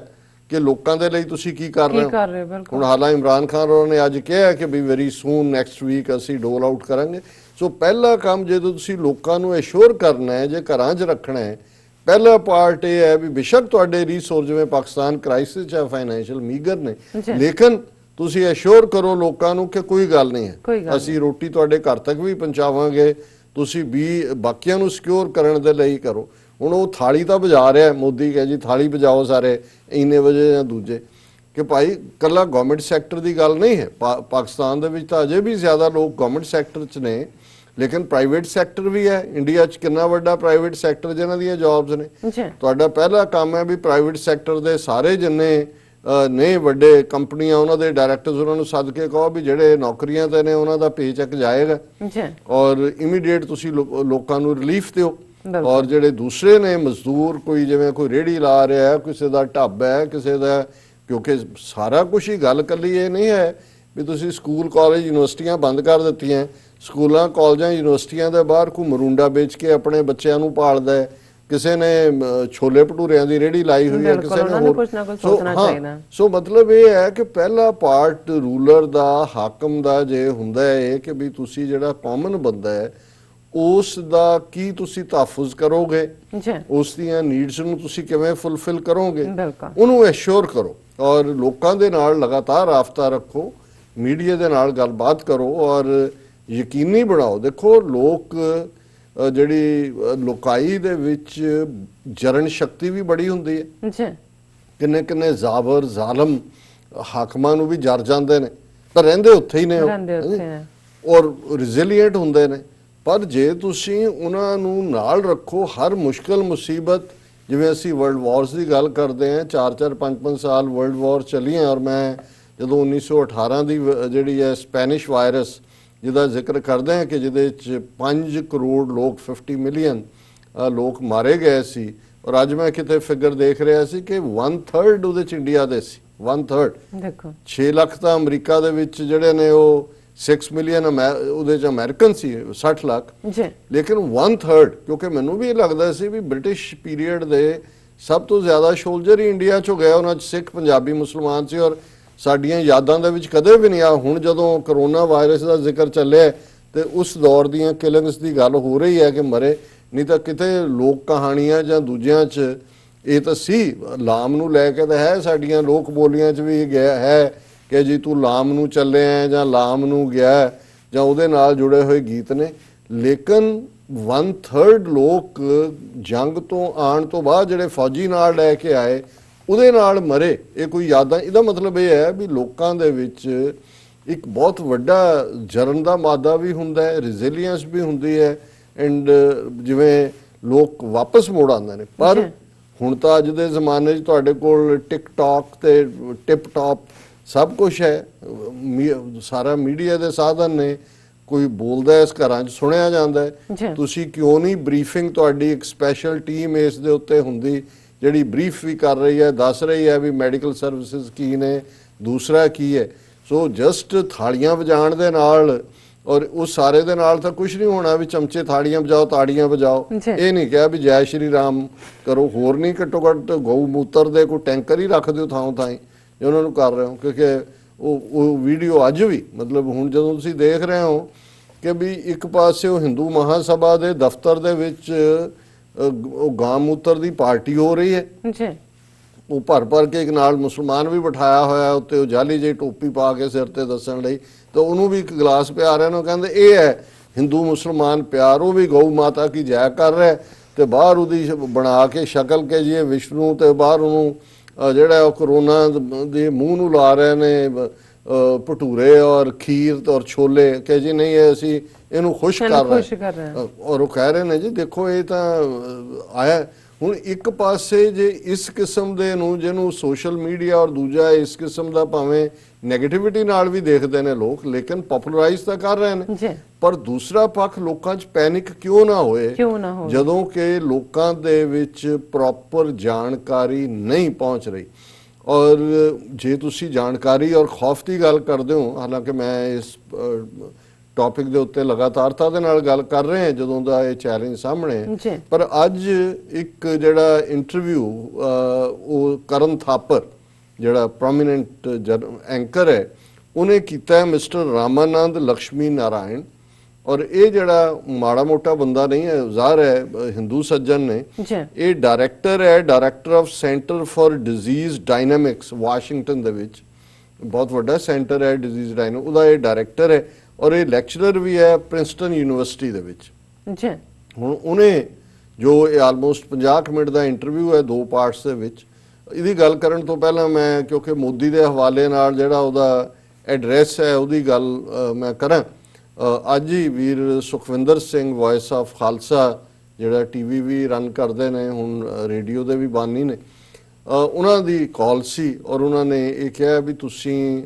ਕਿ ਲੋਕਾਂ ਦੇ ਲਈ ਤੁਸੀਂ ਕੀ ਕਰ ਰਹੇ ਹੋ। ਹੁਣ ਹਾਲਾਂ ਇਮਰਾਨ ਖਾਨ ਹੋਰਾਂ ਨੇ ਅੱਜ ਕਿਹਾ ਕਿ ਵੀ ਵੈਰੀ ਸੂਨ ਨੈਕਸਟ ਵੀਕ ਅਸੀਂ ਡੋਲ ਆਊਟ ਕਰਾਂਗੇ। ਸੋ ਪਹਿਲਾ ਕੰਮ ਜਦੋਂ ਤੁਸੀਂ ਲੋਕਾਂ ਨੂੰ ਐਸ਼ੋਰ ਕਰਨਾ ਹੈ, ਜੇ ਘਰਾਂ 'ਚ ਰੱਖਣਾ ਹੈ, ਪਹਿਲਾ ਪਾਰਟ ਇਹ ਹੈ ਵੀ ਬੇਸ਼ੱਕ ਤੁਹਾਡੇ ਰਿਸੋਰਸ ਜਿਵੇਂ ਪਾਕਿਸਤਾਨ ਕ੍ਰਾਈਸਿਸ 'ਚ ਫਾਈਨੈਂਸ਼ੀਅਲ ਮੀਗਰ ਨੇ, ਲੇਕਿਨ ਤੁਸੀਂ ਐਸ਼ੋਰ ਕਰੋ ਲੋਕਾਂ ਨੂੰ ਕਿ ਕੋਈ ਗੱਲ ਨਹੀਂ ਹੈ, ਅਸੀਂ ਰੋਟੀ ਤੁਹਾਡੇ ਘਰ ਤੱਕ ਵੀ ਪਹੁੰਚਾਵਾਂਗੇ, ਤੁਸੀਂ ਵੀ ਬਾਕੀਆਂ ਨੂੰ ਸਿਕਿਉਰ ਕਰਨ ਦੇ ਲਈ ਕਰੋ। ਹੁਣ ਉਹ ਥਾਲੀ ਤਾਂ ਵਜਾ ਰਿਹਾ, ਮੋਦੀ ਕਹੇ ਜੀ ਥਾਲੀ ਵਜਾਓ ਸਾਰੇ ਇੰਨੇ ਵਜੇ ਜਾਂ ਦੂਜੇ, ਕਿ ਭਾਈ ਕੱਲਾ ਗਵਰਨਮੈਂਟ ਸੈਕਟਰ ਦੀ ਗੱਲ ਨਹੀਂ ਹੈ। ਪਾਕਿਸਤਾਨ ਦੇ ਵਿੱਚ ਤਾਂ ਅਜੇ ਵੀ ਜ਼ਿਆਦਾ ਲੋਕ ਗਵਰਨਮੈਂਟ ਸੈਕਟਰ 'ਚ ਨੇ, ਲੇਕਿਨ ਪ੍ਰਾਈਵੇਟ ਸੈਕਟਰ ਵੀ ਹੈ। ਇੰਡੀਆ 'ਚ ਕਿੰਨਾ ਵੱਡਾ ਪ੍ਰਾਈਵੇਟ ਸੈਕਟਰ ਜਿਨ੍ਹਾਂ ਦੀਆਂ ਜੌਬਸ ਨੇ। ਤੁਹਾਡਾ ਪਹਿਲਾ ਕੰਮ ਹੈ ਵੀ ਪ੍ਰਾਈਵੇਟ ਸੈਕਟਰ ਦੇ ਸਾਰੇ ਜਿੰਨੇ ਨੇ ਵੱਡੇ ਕੰਪਨੀਆਂ, ਉਹਨਾਂ ਦੇ ਡਾਇਰੈਕਟਰਸ, ਉਹਨਾਂ ਨੂੰ ਸੱਦ ਕੇ ਕਹੋ ਵੀ ਜਿਹੜੇ ਨੌਕਰੀਆਂ ਤੇ ਨੇ ਉਹਨਾਂ ਦਾ ਪੇ ਚੈੱਕ ਜਾਏਗਾ ਔਰ ਇਮੀਡੀਏਟ ਤੁਸੀਂ ਲੋਕਾਂ ਨੂੰ ਰਿਲੀਫ ਦਿਓ। ਔਰ ਜਿਹੜੇ ਦੂਸਰੇ ਨੇ ਮਜ਼ਦੂਰ, ਕੋਈ ਜਿਵੇਂ ਕੋਈ ਰੇਹੜੀ ਲਾ ਰਿਹਾ, ਕਿਸੇ ਦਾ ਢਾਬਾ ਹੈ, ਕਿਸੇ ਦਾ, ਕਿਉਂਕਿ ਸਾਰਾ ਕੁਝ ਹੀ ਗੱਲ ਕੱਲੀ ਇਹ ਨਹੀਂ ਹੈ ਵੀ ਤੁਸੀਂ ਸਕੂਲ ਕਾਲਜ ਯੂਨੀਵਰਸਿਟੀਆਂ ਬੰਦ ਕਰ ਦਿੱਤੀਆਂ। ਸਕੂਲਾਂ ਕਾਲਜਾਂ ਯੂਨੀਵਰਸਿਟੀਆਂ ਦੇ ਬਾਹਰ ਕੋਈ ਮਰੂੰਡਾ ਵੇਚ ਕੇ ਆਪਣੇ ਬੱਚਿਆਂ ਨੂੰ ਪਾਲਦਾ ਹੈ, ਕਿਸੇ ਨੇ ਛੋਲੇ ਭਟੂਰਿਆਂ ਦੀ ਰੇਹੜੀ ਲਾਈ ਹੋਈ ਹੈ, ਕਿਸੇ ਨੇ ਹੋਰ। ਸੋ ਮਤਲਬ ਇਹ ਹੈ ਕਿ ਪਹਿਲਾ ਪਾਰਟ ਰੂਲਰ ਦਾ, ਹਾਕਮ ਦਾ ਜੇ ਹੁੰਦਾ ਹੈ ਕਿ ਵੀ ਤੁਸੀਂ ਜਿਹੜਾ ਕਾਮਨ ਬੰਦਾ ਹੈ ਉਸ ਦਾ ਕੀ ਤੁਸੀਂ ਤਹਫੁਜ਼ ਕਰੋਗੇ, ਉਸ ਦੀਆਂ ਨੀਡਸ ਨੂੰ ਤੁਸੀਂ ਕਿਵੇਂ ਫੁਲਫਿਲ ਕਰੋਗੇ, ਉਹਨੂੰ ਐਸ਼ੋਰ ਕਰੋ ਔਰ ਲੋਕਾਂ ਦੇ ਨਾਲ ਲਗਾਤਾਰ ਰਾਬਤਾ ਰੱਖੋ, ਮੀਡੀਆ ਦੇ ਨਾਲ ਗੱਲਬਾਤ ਕਰੋ ਔਰ ਯਕੀਨੀ ਬਣਾਓ। ਦੇਖੋ ਲੋਕ ਜਿਹੜੀ ਲੋਕਾਈ ਦੇ ਵਿੱਚ ਜਰਨ ਸ਼ਕਤੀ ਵੀ ਬੜੀ ਹੁੰਦੀ ਹੈ। ਕਿੰਨੇ ਕਿੰਨੇ ਜ਼ਾਬਰ ਜ਼ਾਲਮ ਹਾਕਮਾਂ ਨੂੰ ਵੀ ਜਰ ਜਾਂਦੇ ਨੇ, ਪਰ ਰਹਿੰਦੇ ਉੱਥੇ ਹੀ ਨੇ ਔਰ ਰਿਜ਼ਿਲੀਐਂਟ ਹੁੰਦੇ ਨੇ। ਪਰ ਜੇ ਤੁਸੀਂ ਉਹਨਾਂ ਨੂੰ ਨਾਲ ਰੱਖੋ ਹਰ ਮੁਸ਼ਕਲ ਮੁਸੀਬਤ, ਜਿਵੇਂ ਅਸੀਂ ਵਰਲਡ ਵਾਰਸ ਦੀ ਗੱਲ ਕਰਦੇ ਹਾਂ, 4-4 5-5 ਸਾਲ ਵਰਲਡ ਵਾਰ ਚੱਲੀਆਂ ਔਰ ਮੈਂ ਜਦੋਂ 1918 ਦੀ ਜਿਹੜੀ ਹੈ ਸਪੈਨਿਸ਼ ਵਾਇਰਸ ਜਿਹਦਾ ਜ਼ਿਕਰ ਕਰਦੇ ਹਾਂ ਕਿ ਜਿਹਦੇ 'ਚ 5 ਕਰੋੜ ਲੋਕ 50 ਮਿਲੀਅਨ ਲੋਕ ਮਾਰੇ ਗਏ ਸੀ, ਔਰ ਅੱਜ ਮੈਂ ਕਿਤੇ ਫਿਗਰ ਦੇਖ ਰਿਹਾ ਸੀ ਕਿ 1/3 ਉਹਦੇ 'ਚ ਇੰਡੀਆ ਦੇ ਸੀ। 1/3 ਦੇਖੋ 6 ਲੱਖ ਤਾਂ ਅਮਰੀਕਾ ਦੇ ਵਿੱਚ ਜਿਹੜੇ ਨੇ ਉਹ 6 ਮਿਲੀਅਨ ਉਹਦੇ 'ਚ ਅਮਰੀਕਨ ਸੀ 60 ਲੱਖ ਜੀ, ਲੇਕਿਨ 1/3 ਕਿਉਂਕਿ ਮੈਨੂੰ ਵੀ ਇਹ ਲੱਗਦਾ ਸੀ ਵੀ ਬ੍ਰਿਟਿਸ਼ ਪੀਰੀਅਡ ਦੇ ਸਭ ਤੋਂ ਜ਼ਿਆਦਾ ਸੋਲਜਰ ਹੀ ਇੰਡੀਆ 'ਚੋਂ ਗਏ, ਉਹਨਾਂ 'ਚ ਸਿੱਖ ਪੰਜਾਬੀ ਮੁਸਲਮਾਨ ਸੀ ਔਰ ਸਾਡੀਆਂ ਯਾਦਾਂ ਦੇ ਵਿੱਚ ਕਦੇ ਵੀ ਨਹੀਂ ਆ। ਹੁਣ ਜਦੋਂ ਕਰੋਨਾ ਵਾਇਰਸ ਦਾ ਜ਼ਿਕਰ ਚੱਲਿਆ ਤੇ ਉਸ ਦੌਰ ਦੀਆਂ ਕਿਲਿੰਗਸ ਦੀ ਗੱਲ ਹੋ ਰਹੀ ਹੈ ਕਿ ਮਰੇ, ਨਹੀਂ ਤਾਂ ਕਿਤੇ ਲੋਕ ਕਹਾਣੀਆਂ ਜਾਂ ਦੂਜਿਆਂ 'ਚ ਇਹ ਤਾਂ ਸੀ। ਲਾਮ ਨੂੰ ਲੈ ਕੇ ਤਾਂ ਹੈ, ਸਾਡੀਆਂ ਲੋਕ ਬੋਲੀਆਂ 'ਚ ਵੀ ਗਿਆ ਹੈ ਕਿ ਜੀ ਤੂੰ ਲਾਮ ਨੂੰ ਚੱਲਿਆ ਜਾਂ ਲਾਮ ਨੂੰ ਗਿਆ ਜਾਂ ਉਹਦੇ ਨਾਲ ਜੁੜੇ ਹੋਏ ਗੀਤ ਨੇ। ਲੇਕਿਨ 1/3 ਲੋਕ ਜੰਗ ਤੋਂ ਆਉਣ ਤੋਂ ਬਾਅਦ ਜਿਹੜੇ ਫੌਜੀ ਨਾਲ ਲੈ ਕੇ ਆਏ ਉਹਦੇ ਨਾਲ ਮਰੇ, ਇਹ ਕੋਈ ਯਾਦਾਂ, ਇਹਦਾ ਮਤਲਬ ਇਹ ਹੈ ਵੀ ਲੋਕਾਂ ਦੇ ਵਿੱਚ ਇੱਕ ਬਹੁਤ ਵੱਡਾ ਜਰਨ ਦਾ ਮਾਦਾ ਵੀ ਹੁੰਦਾ ਹੈ, ਰੈਜ਼ਿਲੀਅੰਸ ਵੀ ਹੁੰਦੀ ਹੈ, ਐਂਡ ਜਿਵੇਂ ਲੋਕ ਵਾਪਸ ਮੋੜ ਆਉਂਦੇ ਨੇ। ਪਰ ਹੁਣ ਤਾਂ ਅੱਜ ਦੇ ਜ਼ਮਾਨੇ 'ਚ ਤੁਹਾਡੇ ਕੋਲ ਟਿਕਟੌਕ ਤੇ ਟਿਪ ਟੌਪ ਸਭ ਕੁਝ ਹੈ, ਸਾਰਾ ਮੀਡੀਆ ਦੇ ਸਾਧਨ ਨੇ, ਕੋਈ ਬੋਲਦਾ ਇਸ ਘਰਾਂ 'ਚ ਸੁਣਿਆ ਜਾਂਦਾ ਹੈ। ਤੁਸੀਂ ਕਿਉਂ ਨਹੀਂ ਬਰੀਫਿੰਗ, ਤੁਹਾਡੀ ਇੱਕ ਸਪੈਸ਼ਲ ਟੀਮ ਇਸ ਦੇ ਉੱਤੇ ਹੁੰਦੀ ਜਿਹੜੀ ਬਰੀਫ ਵੀ ਕਰ ਰਹੀ ਹੈ, ਦੱਸ ਰਹੀ ਹੈ ਵੀ ਮੈਡੀਕਲ ਸਰਵਿਸਿਜ਼ ਕੀ ਨੇ, ਦੂਸਰਾ ਕੀ ਹੈ। ਸੋ ਜਸਟ ਥਾਲੀਆਂ ਵਜਾਉਣ ਦੇ ਨਾਲ ਔਰ ਉਹ ਸਾਰੇ ਦੇ ਨਾਲ ਤਾਂ ਕੁਝ ਨਹੀਂ ਹੋਣਾ ਵੀ ਚਮਚੇ ਥਾਲੀਆਂ ਵਜਾਓ, ਤਾੜੀਆਂ ਵਜਾਓ, ਇਹ ਨਹੀਂ ਕਿਹਾ ਵੀ ਜੈ ਸ਼੍ਰੀ ਰਾਮ ਕਰੋ। ਹੋਰ ਨਹੀਂ, ਘੱਟੋ ਘੱਟ ਗਊ ਮੂਤਰ ਦੇ ਕੋਈ ਟੈਂਕਰ ਹੀ ਰੱਖ ਦਿਓ ਥਾਂ ਥਾਂ ਜੇ ਉਹਨਾਂ ਨੂੰ ਕਰ ਰਹੇ ਹੋ, ਕਿਉਂਕਿ ਉਹ ਵੀਡੀਓ ਅੱਜ ਵੀ, ਮਤਲਬ ਹੁਣ ਜਦੋਂ ਤੁਸੀਂ ਦੇਖ ਰਹੇ ਹੋ ਕਿ ਵੀ ਇੱਕ ਪਾਸੇ ਉਹ ਹਿੰਦੂ ਮਹਾਸਭਾ ਦੇ ਦਫ਼ਤਰ ਦੇ ਵਿੱਚ ਉਹ ਗਾਂ ਮੂਤਰ ਦੀ ਪਾਰਟੀ ਹੋ ਰਹੀ ਹੈ, ਉਹ ਭਰ ਕੇ ਇੱਕ ਨਾਲ ਮੁਸਲਮਾਨ ਵੀ ਬਿਠਾਇਆ ਹੋਇਆ ਉੱਤੇ, ਉਹ ਜਾਲੀ ਜਿਹੀ ਟੋਪੀ ਪਾ ਕੇ ਸਿਰ ਤੇ ਦੱਸਣ ਲਈ, ਤਾਂ ਉਹਨੂੰ ਵੀ ਇੱਕ ਗਲਾਸ ਪਿਆ ਰਿਹਾ ਨੇ, ਕਹਿੰਦੇ ਇਹ ਹੈ ਹਿੰਦੂ ਮੁਸਲਮਾਨ ਪਿਆਰ, ਉਹ ਵੀ ਗਊ ਮਾਤਾ ਕੀ ਜੈ ਕਰ ਰਿਹਾ, ਤੇ ਬਾਹਰ ਉਹਦੀ ਬਣਾ ਕੇ ਸ਼ਕਲ ਕੇ ਜੀ ਵਿਸ਼ਨੂੰ, ਤੇ ਬਾਹਰ ਉਹਨੂੰ ਜਿਹੜਾ ਉਹ ਕਰੋਨਾ ਦੇ ਮੂੰਹ ਨੂੰ ਲਾ ਰਹੇ ਨੇ ਭਟੂਰੇ ਔਰ ਖੀਰ ਔਰ ਛੋਲੇ, ਕਿ ਜੀ ਨਹੀਂ ਇਹ ਅਸੀਂ ਇਹਨੂੰ ਖੁਸ਼ ਕਰ ਰਹੇ ਹਾਂ, ਔਰ ਉਹ ਕਹਿ ਰਹੇ ਨੇ ਜੀ ਦੇਖੋ ਇਹ ਤਾਂ ਆਇਆ। ਹੁਣ ਇੱਕ ਪਾਸੇ ਜੇ ਇਸ ਕਿਸਮ ਦੇ ਨੂੰ ਜਿਹਨੂੰ ਸੋਸ਼ਲ ਮੀਡੀਆ ਔਰ ਦੂਜਾ ਇਸ ਕਿਸਮ ਦਾ ਭਾਵੇਂ ਨੈਗੇਟਿਵਿਟੀ ਨਾਲ ਵੀ ਦੇਖਦੇ ਨੇ ਲੋਕ, ਲੇਕਿਨ ਪਪੂਲਰਾਈਜ਼ ਤਾਂ ਕਰ ਰਹੇ ਨੇ, ਪਰ ਦੂਸਰਾ ਪੱਖ ਲੋਕਾਂ 'ਚ ਪੈਨਿਕ ਕਿਉਂ ਨਾ ਹੋਏ ਜਦੋਂ ਕਿ ਲੋਕਾਂ ਦੇ ਵਿੱਚ ਪ੍ਰੋਪਰ ਜਾਣਕਾਰੀ ਨਹੀਂ ਪਹੁੰਚ ਰਹੀ। ਔਰ ਜੇ ਤੁਸੀਂ ਜਾਣਕਾਰੀ ਔਰ ਖੌਫ ਦੀ ਗੱਲ ਕਰਦੇ ਹੋ, ਹਾਲਾਂਕਿ ਮੈਂ ਇਸ ਟੌਪਿਕ ਦੇ ਉੱਤੇ ਲਗਾਤਾਰਤਾ ਦੇ ਨਾਲ ਗੱਲ ਕਰ ਰਹੇ ਹਾਂ ਜਦੋਂ ਦਾ ਇਹ ਚੈਲੰਜ ਸਾਹਮਣੇ ਹੈ, ਪਰ ਅੱਜ ਇੱਕ ਜਿਹੜਾ ਇੰਟਰਵਿਊ ਉਹ ਕਰਨ ਥਾਪਰ ਜਿਹੜਾ ਪ੍ਰੋਮੀਨੈਂਟ ਐਂਕਰ ਹੈ ਉਹਨੇ ਕੀਤਾ ਮਿਸਟਰ ਰਾਮਾਨੰਦ ਲక్ష్ਮੀ ਨਾਰਾਇਣ, ਔਰ ਇਹ ਜਿਹੜਾ ਮਾੜਾ ਮੋਟਾ ਬੰਦਾ ਨਹੀਂ ਹੈ, ਜ਼ਾਹਰ ਹੈ ਹਿੰਦੂ ਸੱਜਣ ਨੇ, ਇਹ ਡਾਇਰੈਕਟਰ ਹੈ, director of centre for disease dynamics Washington ਦੇ ਵਿੱਚ, ਬਹੁਤ ਵੱਡਾ ਸੈਂਟਰ ਹੈ ਡਿਜ਼ੀਜ਼ ਡਾਇਨਾਮਿਕ, ਉਹਦਾ ਇਹ ਡਾਇਰੈਕਟਰ ਹੈ, ਔਰ ਇਹ ਲੈਕਚਰਰ ਵੀ ਹੈ ਪ੍ਰਿੰਸਟਨ ਯੂਨੀਵਰਸਿਟੀ ਦੇ ਵਿੱਚ। ਹੁਣ ਉਹਨੇ ਜੋ ਇਹ ਆਲਮੋਸਟ 50 ਮਿੰਟ ਦਾ ਇੰਟਰਵਿਊ ਹੈ 2 ਪਾਰਟਸ ਦੇ ਵਿੱਚ, ਇਹਦੀ ਗੱਲ ਕਰਨ ਤੋਂ ਪਹਿਲਾਂ ਮੈਂ ਕਿਉਂਕਿ ਮੋਦੀ ਦੇ ਹਵਾਲੇ ਨਾਲ ਜਿਹੜਾ ਉਹਦਾ ਐਡਰੈਸ ਹੈ ਉਹਦੀ ਗੱਲ ਮੈਂ ਕਰਾਂ। ਅੱਜ ਹੀ ਵੀਰ ਸੁਖਵਿੰਦਰ ਸਿੰਘ ਵੌਇਸ ਆਫ ਖਾਲਸਾ ਜਿਹੜਾ ਟੀਵੀ ਵੀ ਰਨ ਕਰਦੇ ਨੇ, ਹੁਣ ਰੇਡੀਓ ਦੇ ਵੀ ਬਾਨੀ ਨੇ, ਉਹਨਾਂ ਦੀ ਕਾਲ ਸੀ ਔਰ ਉਹਨਾਂ ਨੇ ਇਹ ਕਿਹਾ ਵੀ ਤੁਸੀਂ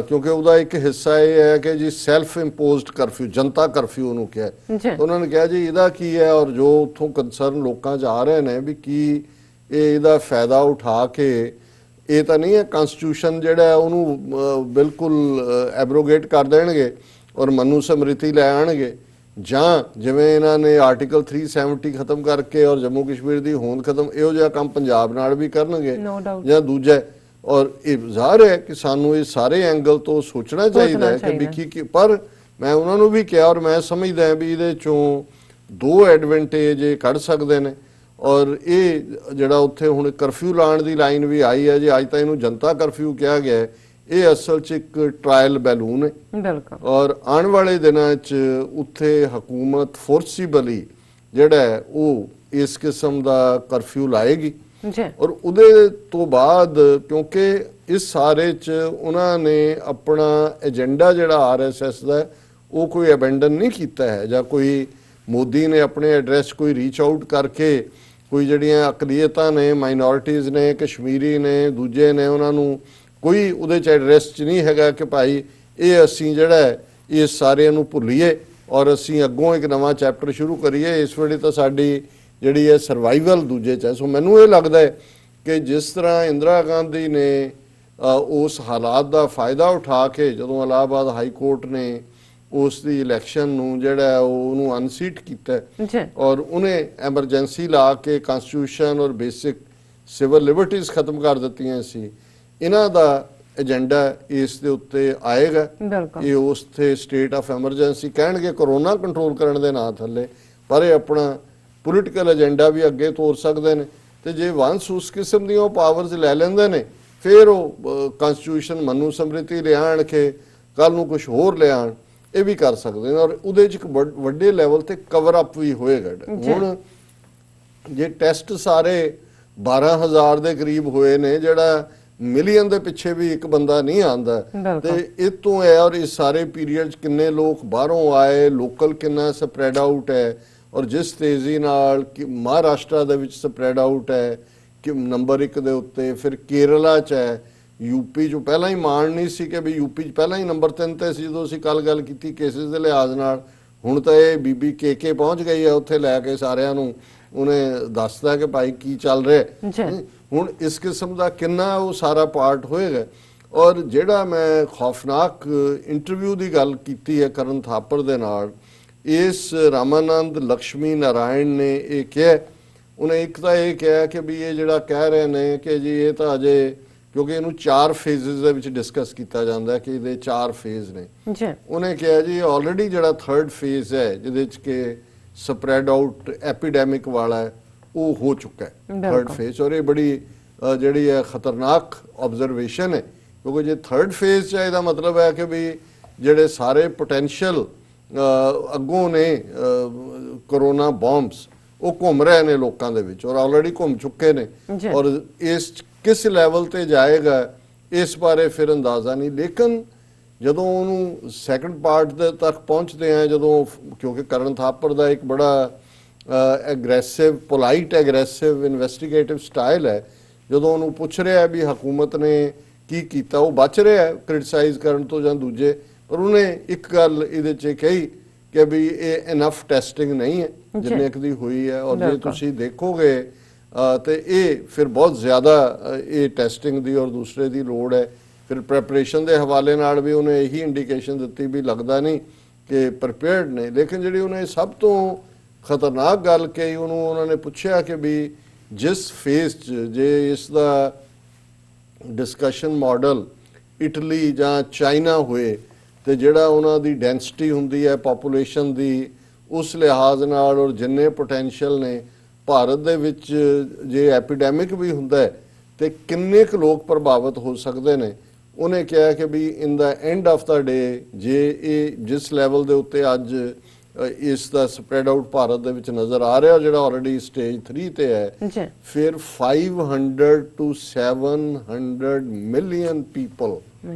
ਕਿਉਂਕਿ ਉਹਦਾ ਇੱਕ ਹਿੱਸਾ ਇਹ ਹੈ ਕਿ ਜੀ ਸੈਲਫ ਇੰਪੋਜ਼ਡ ਕਰਫਿਊ, ਜਨਤਾ ਕਰਫਿਊ ਉਹਨੂੰ ਕਿਹਾ, ਉਹਨਾਂ ਨੇ ਕਿਹਾ ਜੀ ਇਹਦਾ ਕੀ ਹੈ, ਔਰ ਜੋ ਉੱਥੋਂ ਕੰਸਰਨ ਲੋਕਾਂ 'ਚ ਆ ਰਹੇ ਨੇ ਵੀ ਕੀ ਇਹਦਾ ਫਾਇਦਾ ਉਠਾ ਕੇ ਇਹ ਤਾਂ ਨਹੀਂ ਹੈ ਕਨਸਟੀਟਿਊਸ਼ਨ ਜਿਹੜਾ ਉਹਨੂੰ ਬਿਲਕੁਲ ਐਬਰੋਗੇਟ ਕਰ ਦੇਣਗੇ ਔਰ ਮਨੂ ਸਮ੍ਰਿਤੀ ਲੈ ਆਣਗੇ, ਜਾਂ ਜਿਵੇਂ ਇਹਨਾਂ ਨੇ ਆਰਟੀਕਲ 370 ਖਤਮ ਕਰਕੇ ਔਰ ਜੰਮੂ ਕਸ਼ਮੀਰ ਦੀ ਹੋਂਦ ਖਤਮ, ਇਹੋ ਜਿਹਾ ਕੰਮ ਪੰਜਾਬ ਨਾਲ ਵੀ ਕਰਨਗੇ, ਜਾਂ ਦੂਜਾ। ਔਰ ਇਹ ਜ਼ਾਹਰ ਹੈ ਕਿ ਸਾਨੂੰ ਇਹ ਸਾਰੇ ਐਂਗਲ ਤੋਂ ਸੋਚਣਾ ਚਾਹੀਦਾ ਹੈ ਕਿ ਵੀ ਕੀ, ਪਰ ਮੈਂ ਉਹਨਾਂ ਨੂੰ ਵੀ ਕਿਹਾ ਔਰ ਮੈਂ ਸਮਝਦਾ ਵੀ ਇਹਦੇ ਚੋਂ 2 ਐਡਵਾਂਟੇਜ ਇਹ ਕੱਢ ਸਕਦੇ ਨੇ। ਔਰ ਇਹ ਜਿਹੜਾ ਉੱਥੇ ਹੁਣ ਕਰਫਿਊ ਲਾਉਣ ਦੀ ਲਾਈਨ ਵੀ ਆਈ ਹੈ ਜੀ, ਅੱਜ ਤਾਂ ਇਹਨੂੰ ਜਨਤਾ ਕਰਫਿਊ ਕਿਹਾ ਗਿਆ ਹੈ, ਇਹ ਅਸਲ 'ਚ ਇੱਕ ਟਰਾਇਲ ਬੈਲੂਨ ਹੈ, ਔਰ ਆਉਣ ਵਾਲੇ ਦਿਨਾਂ 'ਚ ਉੱਥੇ ਹਕੂਮਤ ਫੋਰਸੀਬਲੀ ਜਿਹੜਾ ਹੈ ਉਹ ਇਸ ਕਿਸਮ ਦਾ ਕਰਫਿਊ ਲਾਏਗੀ, ਔਰ ਉਹਦੇ ਤੋਂ ਬਾਅਦ ਕਿਉਂਕਿ ਇਸ ਸਾਰੇ 'ਚ ਉਹਨਾਂ ਨੇ ਆਪਣਾ ਏਜੰਡਾ ਜਿਹੜਾ RSS ਦਾ ਉਹ ਕੋਈ ਅਬੈਂਡਨ ਨਹੀਂ ਕੀਤਾ ਹੈ, ਜਾਂ ਕੋਈ ਮੋਦੀ ਨੇ ਆਪਣੇ ਐਡਰੈਸ ਕੋਈ ਰੀਚ ਆਊਟ ਕਰਕੇ ਕੋਈ ਜਿਹੜੀਆਂ ਅਕਲੀਅਤਾਂ ਨੇ, ਮਾਈਨੋਰਿਟੀਜ਼ ਨੇ, ਕਸ਼ਮੀਰੀ ਨੇ, ਦੂਜੇ ਨੇ, ਉਹਨਾਂ ਨੂੰ ਕੋਈ ਉਹਦੇ 'ਚ ਐਡਰੈਸ 'ਚ ਨਹੀਂ ਹੈਗਾ ਕਿ ਭਾਈ ਇਹ ਅਸੀਂ ਜਿਹੜਾ ਇਹ ਸਾਰਿਆਂ ਨੂੰ ਭੁੱਲੀਏ ਔਰ ਅਸੀਂ ਅੱਗੋਂ ਇੱਕ ਨਵਾਂ ਚੈਪਟਰ ਸ਼ੁਰੂ ਕਰੀਏ। ਇਸ ਵੇਲੇ ਤਾਂ ਸਾਡੀ ਜਿਹੜੀ ਹੈ ਸਰਵਾਈਵਲ ਦੂਜੇ 'ਚ ਹੈ। ਸੋ ਮੈਨੂੰ ਇਹ ਲੱਗਦਾ ਹੈ ਕਿ ਜਿਸ ਤਰ੍ਹਾਂ ਇੰਦਰਾ ਗਾਂਧੀ ਨੇ ਉਸ ਹਾਲਾਤ ਦਾ ਫਾਇਦਾ ਉਠਾ ਕੇ ਜਦੋਂ ਇਲਾਹਾਬਾਦ ਹਾਈ ਕੋਰਟ ਨੇ ਉਸ ਦੀ ਇਲੈਕਸ਼ਨ ਨੂੰ ਜਿਹੜਾ ਉਹਨੂੰ ਅਨਸੀਟ ਕੀਤਾ ਔਰ ਉਹਨੇ ਐਮਰਜੈਂਸੀ ਲਾ ਕੇ ਕਨਸਟੀਟਿਊਸ਼ਨ ਔਰ ਬੇਸਿਕ ਸਿਵਲ ਲਿਬਰਟੀਜ਼ ਖਤਮ ਕਰ ਦਿੱਤੀਆਂ ਸੀ, ਇਹਨਾਂ ਦਾ ਏਜੰਡਾ ਇਸ ਦੇ ਉੱਤੇ ਆਏਗਾ। ਇਹ ਉਸ ਤੇ ਸਟੇਟ ਆਫ ਐਮਰਜੈਂਸੀ ਕਹਿਣਗੇ ਕਰੋਨਾ ਕੰਟਰੋਲ ਕਰਨ ਦੇ ਨਾਂ ਥੱਲੇ, ਪਰ ਇਹ ਆਪਣਾ ਪੋਲੀਟੀਕਲ ਏਜੰਡਾ ਵੀ ਅੱਗੇ ਤੋਰ ਸਕਦੇ ਨੇ। ਤੇ ਜੇ ਵਾਂਸ ਉਸ ਕਿਸਮ ਦੀਆਂ ਪਾਵਰਸ ਲੈ ਲੈਂਦੇ ਨੇ, ਫਿਰ ਉਹ ਕਨਸਟੀਟਿਊਸ਼ਨ ਮਨੂ ਸਮ੍ਰਿਤੀ ਲਿਆਣ ਕੇ ਕੱਲ ਨੂੰ ਕੁਝ ਹੋਰ ਲਿਆਣ, ਇਹ ਵੀ ਕਰ ਸਕਦੇ ਨੇ, ਔਰ ਉਹਦੇ 'ਚ ਇੱਕ ਵੱਡੇ ਲੈਵਲ ਤੇ ਕਵਰ ਅਪ ਵੀ ਹੋਏਗਾ। ਹੁਣ ਜੇ ਟੈਸਟ ਸਾਰੇ 12,000 ਦੇ ਕਰੀਬ ਹੋਏ ਨੇ, ਜਿਹੜਾ ਮਿਲੀਅਨ ਦੇ ਪਿੱਛੇ ਵੀ ਇੱਕ ਬੰਦਾ ਨਹੀਂ ਆਂਦਾ। ਤੇ ਇਹ ਤੋਂ ਹੈ, ਔਰ ਇਸ ਸਾਰੇ ਪੀਰੀਅਡ 'ਚ ਕਿੰਨੇ ਲੋਕ ਬਾਹਰੋਂ ਆਏ, ਲੋਕਲ ਕਿੰਨਾ ਸਪਰੈਡ ਆਊਟ ਹੈ, ਔਰ ਜਿਸ ਤੇਜ਼ੀ ਨਾਲ ਕਿ ਮਹਾਰਾਸ਼ਟਰ ਦੇ ਵਿੱਚ ਸਪਰੈਡ ਆਊਟ ਹੈ ਕਿ ਨੰਬਰ 1 ਦੇ ਉੱਤੇ, ਫਿਰ ਕੇਰਲਾ 'ਚ ਹੈ, ਯੂਪੀ 'ਚ ਪਹਿਲਾਂ ਹੀ ਮਾਣ ਨਹੀਂ ਸੀ ਕਿ ਵੀ ਯੂਪੀ 'ਚ ਪਹਿਲਾਂ ਹੀ ਨੰਬਰ 3 ਤੇ ਸੀ ਜਦੋਂ ਅਸੀਂ ਕੱਲ ਗੱਲ ਕੀਤੀ ਕੇਸਿਸ ਦੇ ਲਿਹਾਜ਼ ਨਾਲ। ਹੁਣ ਤਾਂ ਇਹ ਬੀਬੀ ਕੇ ਪਹੁੰਚ ਗਈ ਹੈ ਉੱਥੇ ਲੈ ਕੇ ਸਾਰਿਆਂ ਨੂੰ, ਉਹਨੇ ਦੱਸਦਾ ਕਿ ਭਾਈ ਕੀ ਚੱਲ ਰਿਹਾ। ਹੁਣ ਇਸ ਕਿਸਮ ਦਾ ਕਿੰਨਾ ਉਹ ਸਾਰਾ ਪਾਰਟ ਹੋਏਗਾ। ਔਰ ਜਿਹੜਾ ਮੈਂ ਖੌਫਨਾਕ ਇੰਟਰਵਿਊ ਦੀ ਗੱਲ ਕੀਤੀ ਹੈ ਕਰਨ ਥਾਪਰ ਦੇ ਨਾਲ, ਇਸ ਰਾਮਾਨੰਦ ਲక్ష్ਮੀ ਨਾਰਾਇਣ ਨੇ ਇਹ ਕਿਹਾ, ਉਹਨੇ ਇੱਕ ਤਾਂ ਇਹ ਕਿਹਾ ਕਿ ਵੀ ਇਹ ਜਿਹੜਾ ਕਹਿ ਰਹੇ ਨੇ ਕਿ ਜੀ ਇਹ ਤਾਂ ਅਜੇ, ਕਿਉਂਕਿ ਇਹਨੂੰ 4 ਫੇਜ਼ਸ ਦੇ ਵਿੱਚ ਡਿਸਕਸ ਕੀਤਾ ਜਾਂਦਾ ਕਿ ਇਹਦੇ 4 ਫੇਜ਼ ਨੇ। ਉਹਨੇ ਕਿਹਾ ਜੀ ਆਲਰੇਡੀ ਜਿਹੜਾ 3rd ਫੇਜ਼ ਹੈ ਜਿਹਦੇ ਚ ਕਿ ਸਪਰੈਡ ਆਊਟ ਐਪੀਡੈਮਿਕ ਵਾਲਾ ਹੈ ਉਹ ਹੋ ਚੁੱਕਾ ਹੈ 3rd ਫੇਜ਼। ਔਰ ਇਹ ਬੜੀ ਜਿਹੜੀ ਹੈ ਖਤਰਨਾਕ ਆਬਜ਼ਰਵੇਸ਼ਨ ਹੈ, ਕਿਉਂਕਿ ਜੇ 3rd ਫੇਜ਼ ਚ ਇਹਦਾ ਮਤਲਬ ਹੈ ਕਿ ਵੀ ਜਿਹੜੇ ਸਾਰੇ ਪੋਟੈਂਸ਼ੀਅਲ ਅੱਗੋਂ ਨੇ ਕਰੋਨਾ ਬੰਬਸ ਉਹ ਘੁੰਮ ਰਹੇ ਨੇ ਲੋਕਾਂ ਦੇ ਵਿੱਚ, ਔਰ ਆਲਰੇਡੀ ਘੁੰਮ ਚੁੱਕੇ ਨੇ, ਔਰ ਇਸ ਕਿਸ ਲੈਵਲ ਤੇ ਜਾਏਗਾ ਇਸ ਬਾਰੇ ਫਿਰ ਅੰਦਾਜ਼ਾ ਨਹੀਂ। ਲੇਕਿਨ ਜਦੋਂ ਉਹਨੂੰ ਸੈਕੰਡ ਪਾਰਟ ਦੇ ਤੱਕ ਪਹੁੰਚਦੇ ਆ, ਜਦੋਂ ਕਿਉਂਕਿ ਕਰਨ ਥਾਪਰ ਦਾ ਇੱਕ ਬੜਾ aggressive, polite aggressive investigative style ਹੈ, ਜਦੋਂ ਉਹਨੂੰ ਪੁੱਛ ਰਿਹਾ ਵੀ ਹਕੂਮਤ ਨੇ ਕੀ ਕੀਤਾ, ਉਹ ਬਚ ਰਿਹਾ ਕ੍ਰਿਟਿਸਾਈਜ਼ ਕਰਨ ਤੋਂ ਜਾਂ ਦੂਜੇ, ਪਰ ਉਹਨੇ ਇੱਕ ਗੱਲ ਇਹਦੇ 'ਚ ਕਹੀ ਕਿ ਵੀ ਇਹ ਇਨਫ ਟੈਸਟਿੰਗ ਨਹੀਂ ਹੈ ਜਿੰਨੇ ਕੁ ਦੀ ਹੋਈ ਹੈ, ਔਰ ਜੇ ਤੁਸੀਂ ਦੇਖੋਗੇ ਤੇ ਇਹ ਫਿਰ ਬਹੁਤ ਜ਼ਿਆਦਾ ਇਹ ਟੈਸਟਿੰਗ ਦੀ ਔਰ ਦੂਸਰੇ ਦੀ ਲੋੜ ਹੈ। ਫਿਰ ਪ੍ਰੈਪਰੇਸ਼ਨ ਦੇ ਹਵਾਲੇ ਨਾਲ ਵੀ ਉਹਨੇ ਇਹੀ ਇੰਡੀਕੇਸ਼ਨ ਦਿੱਤੀ ਵੀ ਲੱਗਦਾ ਨਹੀਂ ਕਿ ਪ੍ਰਿਪੇਅਰਡ ਨੇ। ਲੇਕਿਨ ਜਿਹੜੀ ਉਹਨੇ ਸਭ ਤੋਂ ਖਤਰਨਾਕ ਗੱਲ ਕਹੀ, ਉਹਨੂੰ ਉਹਨਾਂ ਨੇ ਪੁੱਛਿਆ ਕਿ ਵੀ ਜਿਸ ਫੇਜ਼ 'ਚ ਜੇ ਇਸ ਦਾ ਡਿਸਕਸ਼ਨ ਮਾਡਲ ਇਟਲੀ ਜਾਂ ਚਾਈਨਾ ਹੋਏ ਤੇ ਜਿਹੜਾ ਉਹਨਾਂ ਦੀ ਡੈਂਸਿਟੀ ਹੁੰਦੀ ਹੈ ਪਾਪੂਲੇਸ਼ਨ ਦੀ, ਉਸ ਲਿਹਾਜ਼ ਨਾਲ ਔਰ ਜਿੰਨੇ ਪੋਟੈਂਸ਼ੀਅਲ ਨੇ ਭਾਰਤ ਦੇ ਵਿੱਚ ਜੇ ਐਪੀਡੈਮਿਕ ਵੀ ਹੁੰਦਾ ਹੈ ਤੇ ਕਿੰਨੇ ਕੁ ਲੋਕ ਪ੍ਰਭਾਵਿਤ ਹੋ ਸਕਦੇ ਨੇ। ਉਹਨੇ ਕਿਹਾ ਕਿ ਵੀ ਇਨ ਦਾ ਐਂਡ ਆਫ ਦਾ ਡੇ ਜੇ ਇਹ ਜਿਸ ਲੈਵਲ ਦੇ ਉੱਤੇ ਅੱਜ ਇਸ ਦਾ ਸਪਰੈਡ ਆਊਟ ਭਾਰਤ ਦੇ ਵਿੱਚ ਨਜ਼ਰ ਆ ਰਿਹਾ, ਜਿਹੜਾ ਆਲਰੇਡੀ ਸਟੇਜ 3 ਤੇ ਹੈ, ਫਿਰ 500 to 700 million people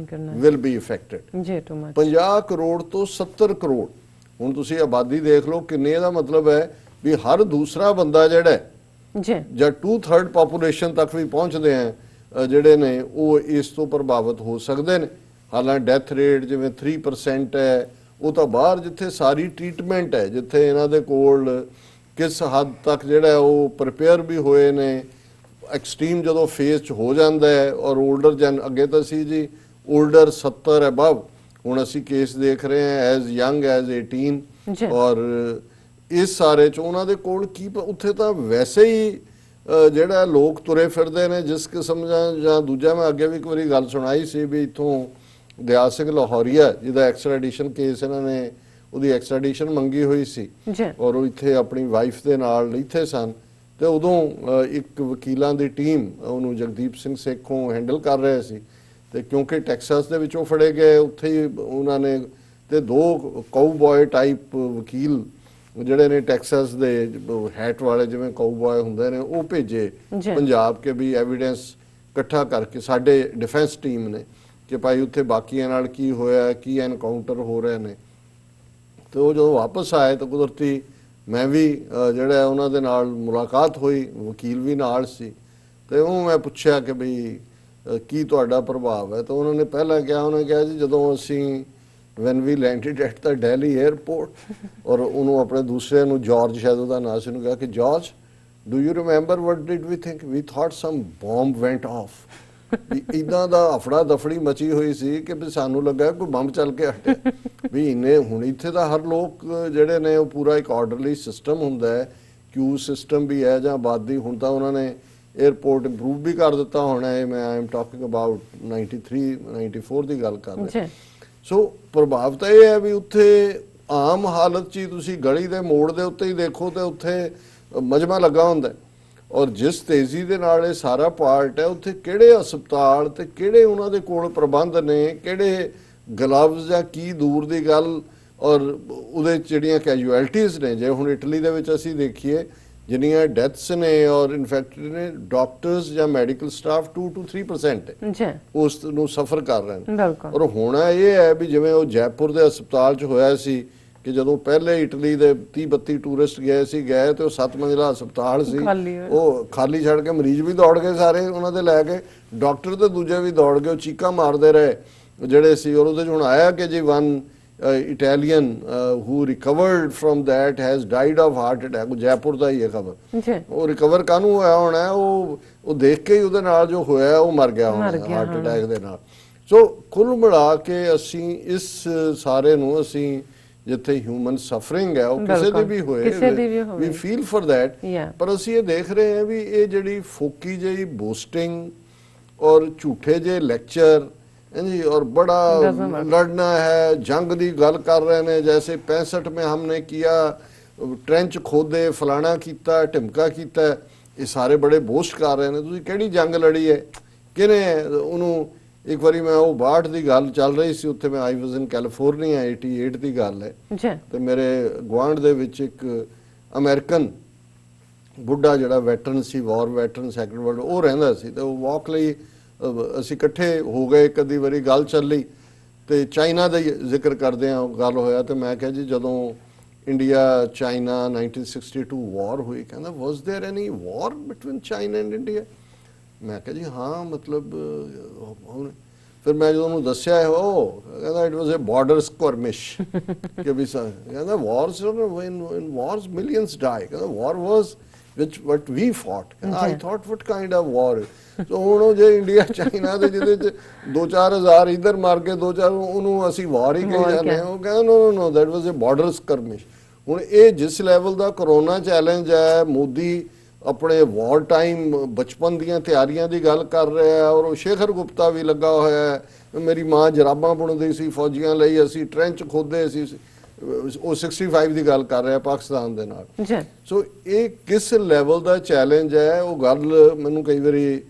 will be affected. 50 crore ਤੋਂ 70 ਕਰੋੜ। ਹੁਣ ਤੁਸੀਂ ਆਬਾਦੀ ਦੇਖ ਲਓ ਕਿੰਨੇ, ਦਾ ਮਤਲਬ ਹੈ ਵੀ ਹਰ ਦੂਸਰਾ ਬੰਦਾ ਜਿਹੜਾ ਜਾਂ 2/3 ਪਾਪੂਲੇਸ਼ਨ ਤੱਕ ਵੀ ਪਹੁੰਚਦੇ ਆ ਜਿਹੜੇ ਨੇ ਉਹ ਇਸ ਤੋਂ ਪ੍ਰਭਾਵਿਤ ਹੋ ਸਕਦੇ ਨੇ। ਹਾਲਾਂਕਿ ਡੈਥ ਰੇਟ ਜਿਵੇਂ 3% ਹੈ, ਉਹ ਤਾਂ ਬਾਹਰ ਜਿੱਥੇ ਸਾਰੀ ਟ੍ਰੀਟਮੈਂਟ ਹੈ, ਜਿੱਥੇ ਇਹਨਾਂ ਦੇ ਕੋਲ ਕਿਸ ਹੱਦ ਤੱਕ ਜਿਹੜਾ ਉਹ ਪ੍ਰਿਪੇਅਰ ਵੀ ਹੋਏ ਨੇ, ਐਕਸਟ੍ਰੀਮ ਜਦੋਂ ਫੇਜ਼ 'ਚ ਹੋ ਜਾਂਦਾ ਹੈ। ਔਰ 올ਡਰ ਜਨ ਅੱਗੇ ਤਾਂ ਸੀ ਜੀ 올ਡਰ 70 ਅਬਵ, ਹੁਣ ਅਸੀਂ ਕੇਸ ਦੇਖ ਰਹੇ ਹਾਂ ਐਜ਼ ਯੰਗ ਐਜ਼ 18, ਔਰ ਇਸ ਸਾਰੇ 'ਚ ਉਹਨਾਂ ਦੇ ਕੋਲ ਕੀ ਉੱਥੇ ਤਾਂ ਵੈਸੇ ਹੀ ਜਿਹੜਾ ਲੋਕ ਤੁਰੇ ਫਿਰਦੇ ਨੇ ਜਿਸ ਕਿਸਮ ਜਾਂ ਦੂਜਾ, ਮੈਂ ਅੱਗੇ ਵੀ ਇੱਕ ਵਾਰੀ ਗੱਲ ਸੁਣਾਈ ਸੀ ਵੀ ਇੱਥੋਂ ਦਿਆਲ ਸਿੰਘ ਲਾਹੌਰੀਆ ਜਿਹਦਾ ਐਕਸਟ੍ਰੈਡੀਸ਼ਨ ਕੇਸ ਇਹਨਾਂ ਨੇ ਉਹਦੀ ਐਕਸਟ੍ਰੈਡੀਸ਼ਨ ਮੰਗੀ ਹੋਈ ਸੀ, ਔਰ ਉਹ ਇੱਥੇ ਆਪਣੀ ਵਾਈਫ ਦੇ ਨਾਲ ਇੱਥੇ ਸਨ, ਤੇ ਉਦੋਂ ਇੱਕ ਵਕੀਲਾਂ ਦੀ ਟੀਮ ਉਹਨੂੰ ਜਗਦੀਪ ਸਿੰਘ ਸੇਖੋਂ ਹੈਂਡਲ ਕਰ ਰਹੇ ਸੀ, ਤੇ ਕਿਉਂਕਿ ਟੈਕਸਾਸ ਦੇ ਵਿੱਚ ਉਹ ਫੜੇ ਗਏ, ਉੱਥੇ ਹੀ ਉਹਨਾਂ ਨੇ ਤੇ 2 ਕਾਊਬॉय ਟਾਈਪ ਵਕੀਲ ਜਿਹੜੇ ਨੇ ਟੈਕਸਾਸ ਦੇ ਹੈਟ ਵਾਲੇ ਜਿਵੇਂ ਕਾਊਬॉय ਹੁੰਦੇ ਨੇ, ਉਹ ਭੇਜੇ ਪੰਜਾਬ ਕੇ ਵੀ ਐਵੀਡੈਂਸ ਇਕੱਠਾ ਕਰਕੇ ਸਾਡੇ ਡਿਫੈਂਸ ਟੀਮ ਨੇ ਕਿ ਭਾਈ ਉੱਥੇ ਬਾਕੀਆਂ ਨਾਲ ਕੀ ਹੋਇਆ, ਕੀ ਐਨਕਾਊਂਟਰ ਹੋ ਰਹੇ ਨੇ। ਤੇ ਉਹ ਜਦੋਂ ਵਾਪਸ ਆਏ ਤਾਂ ਕੁਦਰਤੀ ਮੈਂ ਵੀ ਜਿਹੜਾ ਉਹਨਾਂ ਦੇ ਨਾਲ ਮੁਲਾਕਾਤ ਹੋਈ, ਵਕੀਲ ਵੀ ਨਾਲ ਸੀ, ਤੇ ਉਹ ਮੈਂ ਪੁੱਛਿਆ ਕਿ ਬਈ ਕੀ ਤੁਹਾਡਾ ਪ੍ਰਭਾਵ ਹੈ। ਤਾਂ ਉਹਨਾਂ ਨੇ ਪਹਿਲਾਂ ਕਿਹਾ, ਉਹਨੇ ਕਿਹਾ ਜੀ ਜਦੋਂ ਅਸੀਂ when we landed at the Delhi airport, ਔਰ ਉਹਨੂੰ ਆਪਣੇ ਦੂਸਰੇ ਨੂੰ ਜਾਰਜ ਸ਼ਾਇਦ ਉਹਦਾ ਨਾਂ ਸੀ, ਉਹਨੂੰ ਕਿਹਾ ਕਿ George do you remember what did we think? We thought some bomb went off. ਵੀ ਇਦਾਂ ਦਾ ਅਫੜਾ ਦਫੜੀ ਮਚੀ ਹੋਈ ਸੀ ਕਿ ਵੀ ਸਾਨੂੰ ਲੱਗਾ ਕੋਈ ਬੰਬ ਚੱਲ ਕੇ ਹਟਿਆ। ਵੀ ਇੰਨੇ ਹੁਣ ਇੱਥੇ ਤਾਂ ਹਰ ਲੋਕ ਜਿਹੜੇ ਨੇ ਉਹ ਪੂਰਾ ਇੱਕ ਆਰਡਰਲੀ ਸਿਸਟਮ ਹੁੰਦਾ ਹੈ, ਕਿਊ ਸਿਸਟਮ ਵੀ ਹੈ ਜਾਂ ਆਬਾਦੀ। ਹੁਣ ਤਾਂ ਉਹਨਾਂ ਨੇ 에ਅਰਪੋਰਟ ਇੰਪਰੂਵ ਵੀ ਕਰ ਦਿੱਤਾ ਹੋਣਾ ਹੈ, ਮੈਂ ਆਈ ਐਮ ਟਾਕਿੰਗ ਅਬਾਊਟ 93 94 ਦੀ ਗੱਲ ਕਰ ਰਿਹਾ। ਸੋ ਪ੍ਰਭਾਵ ਤਾਂ ਇਹ ਹੈ ਵੀ ਉੱਥੇ ਆਮ ਹਾਲਤ 'ਚ ਹੀ ਤੁਸੀਂ ਗਲੀ ਦੇ ਮੋੜ ਦੇ ਉੱਤੇ ਹੀ ਦੇਖੋ ਤੇ ਉੱਥੇ ਮਜਮਾ ਲੱਗਾ ਹੁੰਦਾ, ਔਰ ਜਿਸ ਤੇਜ਼ੀ ਦੇ ਨਾਲ ਇਹ ਸਾਰਾ ਪਾਰਟ ਹੈ, ਉੱਥੇ ਕਿਹੜੇ ਹਸਪਤਾਲ ਤੇ ਕਿਹੜੇ ਉਹਨਾਂ ਦੇ ਕੋਲ ਪ੍ਰਬੰਧ ਨੇ, ਕਿਹੜੇ ਗਲਵਜ਼ ਜਾਂ ਕੀ ਦੂਰ ਦੀ ਗੱਲ, ਔਰ ਉਹਦੇ ਜਿਹੜੀਆਂ ਕੈਜੂਅਲਟੀਜ਼ ਨੇ। ਜੇ ਹੁਣ ਇਟਲੀ ਦੇ ਵਿੱਚ ਅਸੀਂ ਦੇਖੀਏ ਜਿੰਨੀਆਂ ਡੈਥਸ ਨੇ ਔਰ ਇਨਫੈਕਟਡ ਨੇ, ਡਾਕਟਰਸ ਜਾਂ ਮੈਡੀਕਲ ਸਟਾਫ 2 to 3% ਹੈ ਜੀ ਉਸ ਨੂੰ ਸਫਰ ਕਰ ਰਹੇ ਨੇ। ਬਿਲਕੁਲ ਔਰ ਹੋਣਾ ਇਹ ਹੈ ਵੀ ਜਿਵੇਂ ਉਹ ਜੈਪੁਰ ਦੇ ਹਸਪਤਾਲ 'ਚ ਹੋਇਆ ਸੀ ਕਿ ਜਦੋਂ ਪਹਿਲੇ ਇਟਲੀ ਦੇ 30-32 ਟੂਰਿਸਟ ਗਏ ਤੇ ਉਹ 7 ਮੰਜ਼ਿਲਾ ਹਸਪਤਾਲ ਸੀ, ਖਾਲੀ ਹੋਇਆ। ਉਹ ਖਾਲੀ ਛੱਡ ਕੇ ਮਰੀਜ਼ ਵੀ ਦੌੜ ਗਏ ਸਾਰੇ ਉਹਨਾਂ ਦੇ ਲੈ ਕੇ, ਡਾਕਟਰ ਤੇ ਦੂਜੇ ਵੀ ਦੌੜ ਗਏ, ਉਹ ਚੀਕਾਂ ਮਾਰਦੇ ਰਹੇ ਜਿਹੜੇ ਸੀ। ਔਰ ਉਹਦੇ 'ਚ ਹੁਣ ਆਇਆ ਕਿ ਜੀ one Italian who recovered from that has died of heart attack। Jaipur ਦਾ ਹੀ ਹੈ ਖਬਰ। ਜੀ ਉਹ ਰਿਕਵਰ ਕਾਹਨੂੰ ਹੋਇਆ ਹੋਣਾ, ਉਹ ਦੇਖ ਕੇ ਹੀ ਉਹਦੇ ਨਾਲ ਜੋ ਹੋਇਆ ਉਹ ਮਰ ਗਿਆ ਹੋਣਾ ਹਾਰਟ ਅਟੈਕ ਦੇ ਨਾਲ। ਸੋ ਕੁੱਲ ਮਿਲਾ ਕੇ ਅਸੀਂ ਇਸ ਸਾਰੇ ਨੂੰ ਅਸੀਂ ਜਿੱਥੇ ਹਿਊਮਨ ਸਫਰਿੰਗ ਹੈ ਉਹ ਕਿਸੇ ਦੀ ਵੀ ਹੋਏ, ਵੀ ਫੀਲ ਫॉर दैट, ਪਰ ਅਸੀਂ ਇਹ ਦੇਖ ਰਹੇ ਹਾਂ ਵੀ ਇਹ ਜਿਹੜੀ ਫੋਕੀ ਜਿਹੀ ਬੂਸਟਿੰਗ ਔਰ ਝੂਠੇ ਜਿਹੇ ਲੈਕਚਰ जी और बड़ा लड़ना है, जंग की गल कर रहे हैं, जैसे 65 में हमने किया, ट्रेंच खोदे, फलाना किया, ढिमका किया, ये सारे बड़े बोस्ट कर रहे हैं। तुसीं किहड़ी जंग लड़ी है, किने उन्होंने एक बारी मैं वो 62 की गल चल रही सी, उत्थे मैं आई वाज इन कैलीफोर्निया 88 की गल है, तो मेरे गुआंढ दे विच एक अमेरिकन बुढ़ा जिहड़ा वैटरन सी, वॉर वैटरन, सैकेंड वर्ल्ड, वो रहिंदा सी ते वो वॉक लई ਅਸੀਂ ਇਕੱਠੇ ਹੋ ਗਏ, ਕਦੀ ਵਾਰੀ ਗੱਲ ਚੱਲੀ ਤੇ ਚਾਈਨਾ ਦਾ ਜ਼ਿਕਰ ਕਰਦੇ ਆ ਗੱਲ ਹੋਇਆ ਤੇ ਮੈਂ ਕਿਹਾ ਜੀ ਜਦੋਂ ਇੰਡੀਆ ਚਾਈਨਾ 1962 ਵਾਰ ਹੋਈ, ਕਹਿੰਦਾ was there any war between China and India. ਮੈਂ ਕਿਹਾ ਜੀ ਹਾਂ ਮਤਲਬ ਫਿਰ ਮੈਂ ਜਦੋਂ ਉਹਨੂੰ ਦੱਸਿਆ ਉਹ ਕਹਿੰਦਾ ਇਟ ਵਾਸ ਅ ਬਾਰਡਰ ਸਕਰਮਿਸ਼ ਕਿ ਵੀ ਕਹਿੰਦਾ ਵਾਰਸ ਇਨ ਵਾਰਸ ਮਿਲੀਅਨਸ ਡਾਈ, ਕਹਿੰਦਾ ਵਾਰ ਵਾਸ which what we fought। I thought what kind of war। so ਹੁਣ ਜੇ ਇੰਡੀਆ ਚਾਈਨਾ ਦੇ ਜਿਹਦੇ ਚ 2-4 ਹਜ਼ਾਰ ਇਧਰ ਮਾਰ ਕੇ 2-4 ਉਹਨੂੰ ਅਸੀਂ ਵਾਰ ਹੀ ਕਹੀ ਜਾਂਦੇ ਹਾਂ, ਉਹ ਕਹਿੰਦਾ no that was a border skirmish। ਹੁਣ ਇਹ ਜਿਸ ਲੈਵਲ ਦਾ ਕਰੋਨਾ ਚੈਲੰਜ ਹੈ, ਮੋਦੀ ਆਪਣੇ ਵਾਰ ਟਾਈਮ ਬਚਪਨ ਦੀਆਂ ਤਿਆਰੀਆਂ ਦੀ ਗੱਲ ਕਰ ਰਿਹਾ ਔਰ ਉਹ ਸ਼ੇਖਰ ਗੁਪਤਾ ਵੀ ਲੱਗਾ ਹੋਇਆ ਹੈ, ਮੇਰੀ ਮਾਂ ਜਰਾਬਾਂ ਬੁਣਦੀ ਸੀ ਫੌਜੀਆਂ ਲਈ, ਅਸੀਂ ਟ੍ਰੈਂਚ ਖੋਦੇ ਸੀ, ਉਹ 65 ਦੀ ਗੱਲ ਕਰ ਰਿਹਾ ਪਾਕਿਸਤਾਨ ਦੇ ਨਾਲ। ਸੋ ਇਹ ਕਿਸ ਲੈਵਲ ਦਾ ਚੈਲੰਜ ਹੈ, ਉਹ ਗੱਲ ਮੈਨੂੰ ਕਈ ਵਾਰੀ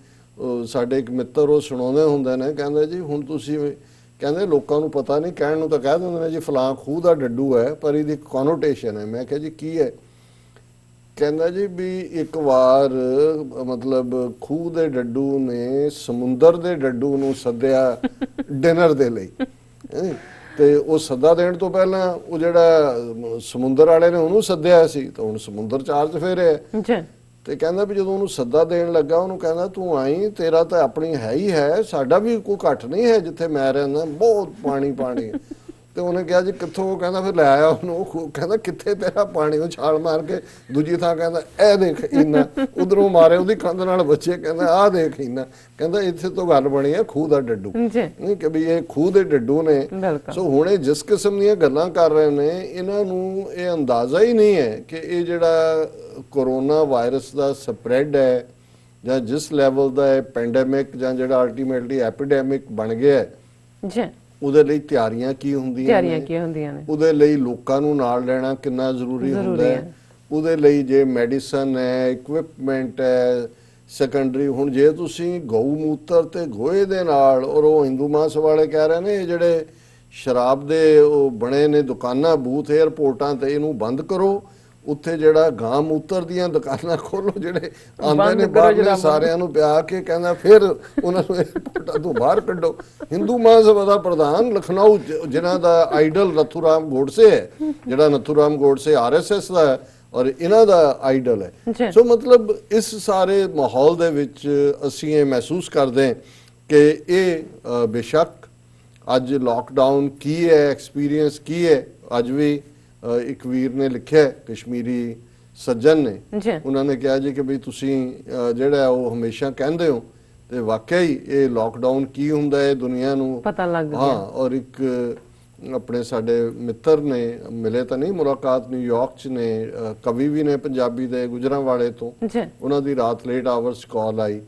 ਸਾਡੇ ਇੱਕ ਮਿੱਤਰ ਉਹ ਸੁਣਾਉਂਦੇ ਹੁੰਦੇ ਨੇ, ਕਹਿੰਦੇ ਜੀ ਹੁਣ ਤੁਸੀਂ ਕਹਿੰਦੇ ਲੋਕਾਂ ਨੂੰ ਪਤਾ ਨਹੀਂ, ਕਹਿਣ ਨੂੰ ਤਾਂ ਕਹਿ ਦਿੰਦੇ ਨੇ ਜੀ ਫਲਾਂ ਖੂਹ ਦਾ ਡੱਡੂ ਹੈ, ਪਰ ਇਹਦੀ ਇੱਕ ਕੋਨੋਟੇਸ਼ਨ ਹੈ। ਮੈਂ ਕਿਹਾ ਜੀ ਕੀ ਹੈ, ਕਹਿੰਦਾ ਜੀ ਵੀ ਇੱਕ ਵਾਰ ਮਤਲਬ ਖੂਹ ਦੇ ਡੱਡੂ ਨੇ ਸਮੁੰਦਰ ਦੇ ਡੱਡੂ ਨੂੰ ਸੱਦਿਆ ਡਿਨਰ ਦੇ ਲਈ, ਤੇ ਉਹ ਸੱਦਾ ਦੇਣ ਤੋਂ ਪਹਿਲਾਂ ਉਹ ਜਿਹੜਾ ਸਮੁੰਦਰ ਵਾਲੇ ਨੇ ਉਹਨੂੰ ਸੱਦਿਆ ਸੀ, ਤਾਂ ਹੁਣ ਸਮੁੰਦਰ ਚਾਰਜ ਫੇਰਿਆ ਤੇ ਕਹਿੰਦਾ ਵੀ ਜਦੋਂ ਉਹਨੂੰ ਸੱਦਾ ਦੇਣ ਲੱਗਾ ਉਹਨੂੰ ਕਹਿੰਦਾ ਤੂੰ ਆਈ, ਤੇਰਾ ਤਾਂ ਆਪਣੀ ਹੈ ਹੀ ਹੈ, ਸਾਡਾ ਵੀ ਕੋਈ ਘੱਟ ਨਹੀਂ ਹੈ, ਜਿੱਥੇ ਮੈਂ ਰਹਿੰਦਾ ਬਹੁਤ ਪਾਣੀ ਪਾਣੀ। ਤੇ ਉਹਨੇ ਕਿਹਾ ਜੀ ਕਿੱਥੋਂ, ਕਹਿੰਦਾ ਫਿਰ ਲੈ ਆਇਆ ਉਹਨੂੰ, ਕਹਿੰਦਾ ਕਿੱਥੇ ਤੇਰਾ ਪਾਣੀ, ਉਹ ਛਾਲ ਮਾਰ ਕੇ ਦੂਜੀ ਥਾਂ ਕਹਿੰਦਾ ਇਹ ਦੇਖ ਇੰਨਾ, ਉਧਰੋਂ ਮਾਰੇ ਉਹਦੀ ਕੰਧ ਨਾਲ ਬੱਚੇ, ਕਹਿੰਦਾ ਆਹ ਦੇਖ ਇੰਨਾ, ਕਹਿੰਦਾ ਇੱਥੇ ਤੋਂ ਗੱਲ ਬਣੀ ਹੈ ਖੂਹ ਦਾ ਡੱਡੂ, ਨਹੀਂ ਕਿ ਵੀ ਇਹ ਖੂਹ ਦੇ ਡੱਡੂ ਨੇ। ਸੋ ਹੁਣ ਇਹ ਜਿਸ ਕਿਸਮ ਦੀਆਂ ਗੱਲਾਂ ਕਰ ਰਹੇ ਨੇ, ਇਹਨਾਂ ਨੂੰ ਇਹ ਅੰਦਾਜ਼ਾ ਹੀ ਨਹੀਂ ਹੈ ਕਿ ਇਹ ਜਿਹੜਾ ਕੋਰੋਨਾ ਵਾਇਰਸ ਦਾ ਸਪਰੈਡ ਹੈ ਜਾਂ ਜਿਸ ਲੈਵਲ ਦਾ ਇਹ ਪੈਂਡੇਮਿਕ ਜਾਂ ਜਿਹੜਾ ਅਲਟੀਮੇਟਲੀ ਐਪੀਡੈਮਿਕ ਬਣ ਗਿਆ ਹੈ, ਉਹਦੇ ਲਈ ਤਿਆਰੀਆਂ ਕੀ ਹੁੰਦੀਆਂ ਨੇ, ਉਹਦੇ ਲਈ ਲੋਕਾਂ ਨੂੰ ਨਾਲ ਲੈਣਾ ਕਿੰਨਾ ਜ਼ਰੂਰੀ ਹੁੰਦਾ ਹੈ, ਉਹਦੇ ਲਈ ਜੇ ਮੈਡੀਸਨ ਹੈ, ਇਕਵਿਪਮੈਂਟ ਹੈ, ਸੈਕੰਡਰੀ। ਹੁਣ ਜੇ ਤੁਸੀਂ ਗਊ ਮੂਤਰ ਤੇ ਗੋਹੇ ਦੇ ਨਾਲ, ਔਰ ਉਹ ਹਿੰਦੂ ਮਾਸ ਵਾਲੇ ਕਹਿ ਰਹੇ ਨੇ ਇਹ ਜਿਹੜੇ ਸ਼ਰਾਬ ਦੇ ਉਹ ਬਣੇ ਨੇ ਦੁਕਾਨਾਂ ਬੂਥ ਏਅਰਪੋਰਟਾਂ ਤੇ, ਇਹਨੂੰ ਬੰਦ ਕਰੋ, ਉੱਥੇ ਜਿਹੜਾ ਗਾਂ ਮੂਤਰ ਦੀਆਂ ਦੁਕਾਨਾਂ ਖੋਲੋ, ਜਿਹੜੇ ਆਉਂਦੇ ਨੇ ਬਾਹਰਲੇ ਸਾਰਿਆਂ ਨੂੰ ਪਿਆ ਕੇ, ਕਹਿੰਦਾ ਫਿਰ ਉਹਨਾਂ ਨੂੰ ਏਅਰਪੋਰਟਾਂ ਤੋਂ ਬਾਹਰ ਕੱਢੋ। ਹਿੰਦੂ ਮਹਾਸਭਾ ਦਾ ਪ੍ਰਧਾਨ ਲਖਨਊ, ਜਿਨ੍ਹਾਂ ਦਾ ਆਈਡਲ ਨਥੂਰਾਮ ਗੋਡਸੇ ਹੈ, ਜਿਹੜਾ ਨਥੂਰਾਮ ਗੋਡਸੇ RSS ਦਾ ਹੈ ਔਰ ਇਹਨਾਂ ਦਾ ਆਈਡਲ ਹੈ। ਸੋ ਮਤਲਬ ਇਸ ਸਾਰੇ ਮਾਹੌਲ ਦੇ ਵਿੱਚ ਅਸੀਂ ਇਹ ਮਹਿਸੂਸ ਕਰਦੇ ਕਿ ਇਹ ਬੇਸ਼ੱਕ ਅੱਜ ਲਾਕਡਾਊਨ ਕੀ ਹੈ, ਐਕਸਪੀਰੀਅੰਸ ਕੀ ਹੈ। ਅੱਜ ਵੀ ਇੱਕ ਵੀਰ ਨੇ ਲਿਖਿਆ, ਕਸ਼ਮੀਰੀ ਸੱਜਣ ਨੇ, ਉਹਨਾਂ ਨੇ ਕਿਹਾ ਜੀ ਕਿ ਵੀ ਤੁਸੀਂ ਜਿਹੜਾ ਉਹ ਹਮੇਸ਼ਾ ਕਹਿੰਦੇ ਹੋ ਤੇ ਵਾਕਿਆ ਹੀ ਇਹ ਲਾਕਡਾਊਨ ਕੀ ਹੁੰਦਾ ਹੈ ਦੁਨੀਆ ਨੂੰ ਪਤਾ ਲੱਗ ਗਿਆ। ਹਾਂ, ਔਰ ਇੱਕ ਆਪਣੇ ਸਾਡੇ ਮਿੱਤਰ ਨੇ ਮਿਲੇ ਤਾਂ ਨਹੀਂ, ਮੁਲਾਕਾਤ ਨਿਊਯਾਰਕ 'ਚ ਨੇ, ਕਵੀ ਵੀ ਨੇ ਪੰਜਾਬੀ ਦੇ ਗੁਜਰਾਂਵਾਲੇ ਤੋਂ, ਉਹਨਾਂ ਦੀ ਰਾਤ ਲੇਟ ਆਵਰਸ ਕਾਲ ਆਈ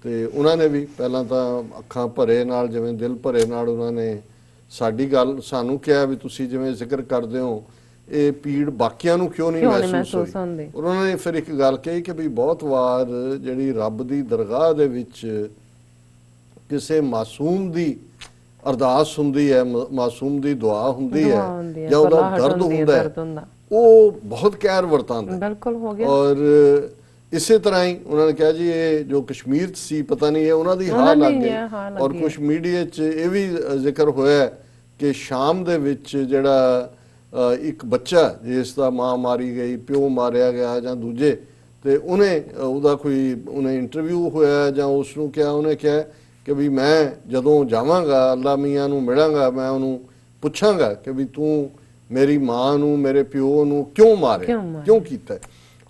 ਤੇ ਉਹਨਾਂ ਨੇ ਵੀ ਪਹਿਲਾਂ ਤਾਂ ਅੱਖਾਂ ਭਰੇ ਨਾਲ, ਜਿਵੇਂ ਦਿਲ ਭਰੇ ਨਾਲ ਉਹਨਾਂ ਨੇ ਸਾਡੀ ਗੱਲ ਸਾਨੂੰ ਕਿਹਾ ਵੀ ਤੁਸੀਂ ਜਿਵੇਂ ਜ਼ਿਕਰ ਕਰਦੇ ਹੋ ਇਹ ਪੀੜ ਬਾਕੀਆਂ ਨੂੰ ਕਿਉਂ ਨਹੀਂ ਮਹਿਸੂਸ ਹੋਈ। ਉਹਨਾਂ ਨੇ ਫਿਰ ਇੱਕ ਗੱਲ ਕਹੀ ਕਿ ਵੀ ਬਹੁਤ ਵਾਰ ਜਿਹੜੀ ਰੱਬ ਦੀ ਦਰਗਾਹ ਦੇ ਵਿੱਚ ਕਿਸੇ ਮਾਸੂਮ ਦੀ ਅਰਦਾਸ ਹੁੰਦੀ ਹੈ, ਮਾਸੂਮ ਦੀ ਦੁਆ ਹੁੰਦੀ ਹੈ ਜਾਂ ਉਹਦਾ ਦਰਦ ਹੁੰਦਾ ਹੈ, ਉਹ ਬਹੁਤ ਕਹਿਰ ਵਰਤਾਉਂਦੇ। ਬਿਲਕੁਲ ਹੋ ਗਿਆ। ਔਰ ਇਸੇ ਤਰ੍ਹਾਂ ਹੀ ਉਹਨਾਂ ਨੇ ਕਿਹਾ ਜੀ ਇਹ ਜੋ ਕਸ਼ਮੀਰ 'ਚ ਸੀ ਪਤਾ ਨਹੀਂ ਇਹ ਉਹਨਾਂ ਦੀ ਹਾਰ ਲੱਗ ਗਈ। ਔਰ ਕੁਝ ਮੀਡੀਆ 'ਚ ਇਹ ਵੀ ਜ਼ਿਕਰ ਹੋਇਆ ਕਿ ਸ਼ਾਮ ਦੇ ਵਿੱਚ ਜਿਹੜਾ ਇੱਕ ਬੱਚਾ ਜਿਸ ਦਾ ਮਾਂ ਮਾਰੀ ਗਈ, ਪਿਓ ਮਾਰਿਆ ਗਿਆ ਜਾਂ ਦੂਜੇ, ਤੇ ਉਹਦਾ ਕੋਈ ਇੰਟਰਵਿਊ ਹੋਇਆ ਜਾਂ ਉਸ ਨੂੰ ਕਿਹਾ, ਉਹਨੇ ਕਿਹਾ ਕਿ ਵੀ ਮੈਂ ਜਦੋਂ ਜਾਵਾਂਗਾ ਅੱਲਾ ਮੀਆਂ ਨੂੰ ਮਿਲਾਂਗਾ, ਮੈਂ ਉਹਨੂੰ ਪੁੱਛਾਂਗਾ ਕਿ ਵੀ ਤੂੰ ਮੇਰੀ ਮਾਂ ਨੂੰ, ਮੇਰੇ ਪਿਓ ਨੂੰ ਕਿਉਂ ਮਾਰਿਆ, ਕਿਉਂ ਕੀਤਾ।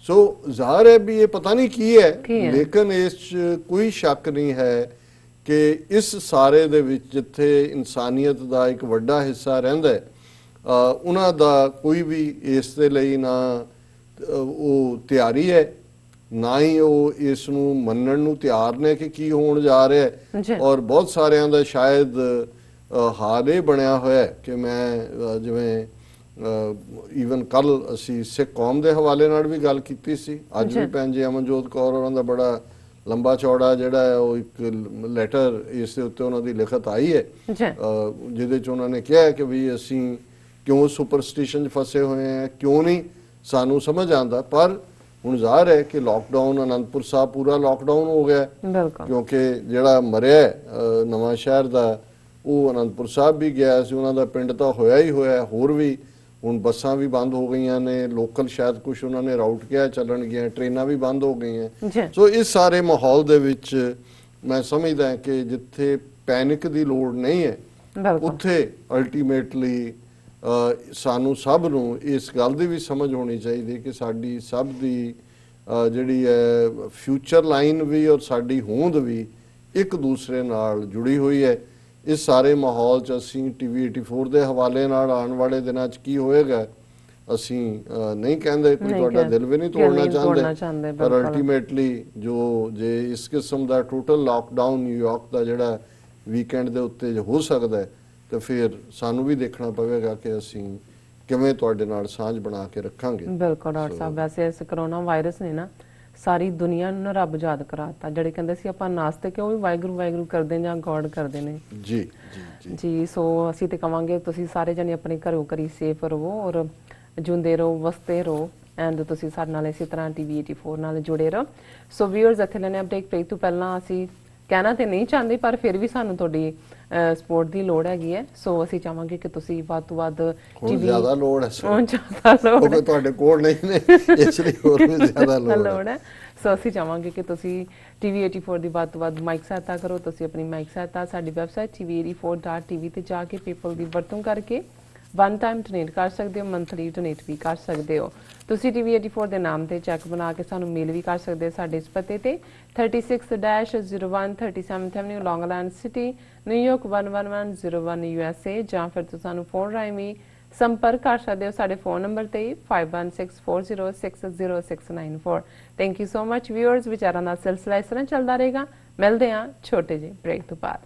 ਸੋ ਜ਼ਾਹਰ ਹੈ ਵੀ ਇਹ ਪਤਾ ਨਹੀਂ ਕੀ ਹੈ, ਲੇਕਿਨ ਇਸ 'ਚ ਕੋਈ ਸ਼ੱਕ ਨਹੀਂ ਹੈ ਕਿ ਇਸ ਸਾਰੇ ਦੇ ਵਿੱਚ ਜਿੱਥੇ ਇਨਸਾਨੀਅਤ ਦਾ ਇੱਕ ਵੱਡਾ ਹਿੱਸਾ ਰਹਿੰਦਾ ਹੈ, ਉਹਨਾਂ ਦਾ ਕੋਈ ਵੀ ਇਸ ਦੇ ਲਈ ਨਾ ਉਹ ਤਿਆਰੀ ਹੈ, ਨਾ ਹੀ ਉਹ ਇਸ ਨੂੰ ਮੰਨਣ ਨੂੰ ਤਿਆਰ ਨੇ ਕਿ ਕੀ ਹੋਣ ਜਾ ਰਿਹਾ ਹੈ। ਔਰ ਬਹੁਤ ਸਾਰਿਆਂ ਦਾ ਸ਼ਾਇਦ ਹਾਲ ਇਹ ਬਣਿਆ ਹੋਇਆ ਕਿ ਮੈਂ ਜਿਵੇਂ ਈਵਨ ਕੱਲ ਅਸੀਂ ਸਿੱਖ ਕੌਮ ਦੇ ਹਵਾਲੇ ਨਾਲ ਵੀ ਗੱਲ ਕੀਤੀ ਸੀ, ਅੱਜ ਵੀ ਭੈਣ ਜੀ ਅਮਨਜੋਤ ਕੌਰ ਉਹਨਾਂ ਦਾ ਬੜਾ ਲੰਬਾ ਚੌੜਾ ਜਿਹੜਾ ਹੈ ਉਹ ਇੱਕ ਲੈਟਰ ਇਸ ਦੇ ਉੱਤੇ ਉਹਨਾਂ ਦੀ ਲਿਖਤ ਆਈ ਹੈ, ਜਿਹਦੇ 'ਚ ਉਹਨਾਂ ਨੇ ਕਿਹਾ ਕਿ ਵੀ ਅਸੀਂ ਕਿਉਂ ਸੁਪਰਸਟੀਸ਼ਨ 'ਚ ਫਸੇ ਹੋਏ ਹਾਂ, ਕਿਉਂ ਨਹੀਂ ਸਾਨੂੰ ਸਮਝ ਆਉਂਦਾ। ਪਰ ਹੁਣ ਜ਼ਾਹਰ ਹੈ ਕਿ ਲਾਕਡਾਊਨ ਅਨੰਦਪੁਰ ਸਾਹਿਬ ਪੂਰਾ ਲਾਕਡਾਊਨ ਹੋ ਗਿਆ, ਕਿਉਂਕਿ ਜਿਹੜਾ ਮਰਿਆ ਨਵਾਂ ਸ਼ਹਿਰ ਦਾ ਉਹ ਅਨੰਦਪੁਰ ਸਾਹਿਬ ਵੀ ਗਿਆ ਸੀ, ਉਹਨਾਂ ਦਾ ਪਿੰਡ ਤਾਂ ਹੋਇਆ ਹੀ ਹੋਇਆ। ਹੋਰ ਵੀ ਹੁਣ ਬੱਸਾਂ ਵੀ ਬੰਦ ਹੋ ਗਈਆਂ ਨੇ, ਲੋਕਲ ਸ਼ਾਇਦ ਕੁਝ ਉਹਨਾਂ ਨੇ ਰਾਊਟ ਕਿਹਾ ਚੱਲਣਗੀਆਂ, ਟ੍ਰੇਨਾਂ ਵੀ ਬੰਦ ਹੋ ਗਈਆਂ। ਸੋ ਇਸ ਸਾਰੇ ਮਾਹੌਲ ਦੇ ਵਿੱਚ ਮੈਂ ਸਮਝਦਾ ਕਿ ਜਿੱਥੇ ਪੈਨਿਕ ਦੀ ਲੋੜ ਨਹੀਂ ਹੈ ਉੱਥੇ ਅਲਟੀਮੇਟਲੀ ਸਾਨੂੰ ਸਭ ਨੂੰ ਇਸ ਗੱਲ ਦੀ ਵੀ ਸਮਝ ਹੋਣੀ ਚਾਹੀਦੀ ਕਿ ਸਾਡੀ ਸਭ ਦੀ ਜਿਹੜੀ ਹੈ ਫਿਊਚਰ ਲਾਈਨ ਵੀ ਔਰ ਸਾਡੀ ਹੋਂਦ ਵੀ ਇੱਕ ਦੂਸਰੇ ਨਾਲ ਜੁੜੀ ਹੋਈ ਹੈ। ਇਸ ਸਾਰੇ ਮਾਹੌਲ 'ਚ ਅਸੀਂ TV 84 ਦੇ ਹਵਾਲੇ ਨਾਲ ਆਉਣ ਵਾਲੇ ਦਿਨਾਂ 'ਚ ਕੀ ਹੋਏਗਾ ਅਸੀਂ ਨਹੀਂ ਕਹਿੰਦੇ, ਕੋਈ ਤੁਹਾਡਾ ਦਿਲ ਵੀ ਨਹੀਂ ਤੋੜਨਾ ਚਾਹੁੰਦੇ, ਪਰ ਅਲਟੀਮੇਟਲੀ ਜੇ ਇਸ ਕਿਸਮ ਦਾ ਟੋਟਲ ਲਾਕਡਾਊਨ ਨਿਊਯਾਰਕ ਦਾ ਜਿਹੜਾ ਵੀਕਐਂਡ ਦੇ ਉੱਤੇ ਹੋ ਸਕਦਾ ਹੈ ਤੇ ਫਿਰ ਸਾਨੂੰ ਵੀ ਦੇਖਣਾ ਪਵੇਗਾ ਕਿ ਅਸੀਂ ਕਿਵੇਂ ਤੁਹਾਡੇ ਨਾਲ ਸਾਂਝ ਬਣਾ ਕੇ ਰੱਖਾਂਗੇ। ਬਿਲਕੁਲ ਡਾਕਟਰ ਸਾਹਿਬ, ਵੈਸੇ ਇਸ ਕਰੋਨਾ ਵਾਇਰਸ ਨੇ ਨਾ ਸਾਰੀ ਦੁਨੀਆ ਨੂੰ ਰੱਬ ਯਾਦ ਕਰਾਤਾ। ਜਿਹੜੇ ਕਹਿੰਦੇ ਸੀ ਆਪਾਂ ਨਾਸਤਿਕ ਉਹ ਵੀ ਵਾਹਿਗੁਰੂ ਵਾਹਿਗੁਰੂ ਕਰਦੇ ਜਾਂ ਗੋਡ ਕਰਦੇ ਨੇ। ਜੀ ਜੀ ਜੀ। ਸੋ ਅਸੀਂ ਤੇ ਕਵਾਂਗੇ ਤੁਸੀਂ ਸਾਰੇ ਜਣੇ ਆਪਣੇ ਘਰੋਂ ਘਰੀ ਸੇਫ ਰਹੋ ਔਰ ਜਿਉਂਦੇ ਰਹੋ, ਵਸਦੇ ਰਹੋ, ਐਂਡ ਤੁਸੀਂ ਸਾਡੇ ਨਾਲ ਇਸੇ ਤਰ੍ਹਾਂ TV 84 ਨਾਲ ਜੁੜੇ ਰਹੋ। ਸੋ ਵੀਅਰਸ, ਇੱਥੇ ਲੈਣੇ ਅਪਡੇਟ ਬ੍ਰੇਕ ਤੋਂ ਪਹਿਲਾਂ ਅਸੀਂ ਕਹਿਣਾ ਤੇ ਨਹੀਂ ਚਾਹੁੰਦੇ ਪਰ ਫਿਰ ਵੀ ਸਾਨੂੰ ਤੁਹਾਡੀ ਸਪੋਰਟ ਦੀ ਲੋੜ ਹੈਗੀ ਹੈ। ਸੋ ਅਸੀਂ ਚਾਹਾਂਗੇ ਕਿ ਤੁਸੀਂ ਵੱਧ ਤੋਂ ਵੱਧ ਜ਼ਿਆਦਾ ਲੋੜ ਹੈ, ਤੁਹਾਡੇ ਕੋਲ ਨਹੀਂ ਨੇ ਇਸ ਲਈ ਹੋਰ ਵੀ ਜ਼ਿਆਦਾ ਲੋੜ ਹੈ। ਸੋ ਅਸੀਂ ਚਾਹਾਂਗੇ ਕਿ ਤੁਸੀਂ TV 84 ਦੀ ਵੱਧ ਤੋਂ ਵੱਧ ਮਾਈਕ ਸਹਾਇਤਾ ਕਰੋ। ਤੁਸੀਂ ਆਪਣੀ ਮਾਈਕ ਸਹਾਇਤਾ ਸਾਡੀ ਵੈਬਸਾਈਟ tv84.tv ਤੇ ਜਾ ਕੇ ਪੇਪਲ ਦੀ ਵਰਤੋਂ ਕਰਕੇ ਵਨ ਟਾਈਮ ਡੋਨੇਟ ਕਰ ਸਕਦੇ ਹੋ, ਮੰਥਲੀ ਡੋਨੇਟ ਵੀ ਕਰ ਸਕਦੇ ਹੋ। ਤੁਸੀਂ TV 84 ਦੇ ਨਾਮ ਤੇ ਚੈੱਕ ਬਣਾ ਕੇ ਸਾਨੂੰ ਮੇਲ ਵੀ ਕਰ ਸਕਦੇ ਹੋ ਸਾਡੇ ਇਸ ਪਤੇ ਤੇ 36-01 37th Avenue, Long Island City, New York 11101 USA, ਜਾਂ ਫਿਰ ਤੁਸੀਂ ਸਾਨੂੰ ਫੋਨ ਰਾਹੀਂ ਵੀ ਸੰਪਰਕ ਕਰ ਸਕਦੇ ਹੋ ਸਾਡੇ ਫੋਨ ਨੰਬਰ ਤੇ 5164060694। Thank you so much viewers. ਵਿਚਾਰਾਂ ਦਾ ਸਿਲਸਿਲਾ ਇਸ ਤਰ੍ਹਾਂ ਚੱਲਦਾ ਰਹੇਗਾ। ਮਿਲਦੇ ਹਾਂ ਛੋਟੇ ਜਿਹੇ ਬ੍ਰੇਕ ਤੋਂ ਬਾਅਦ।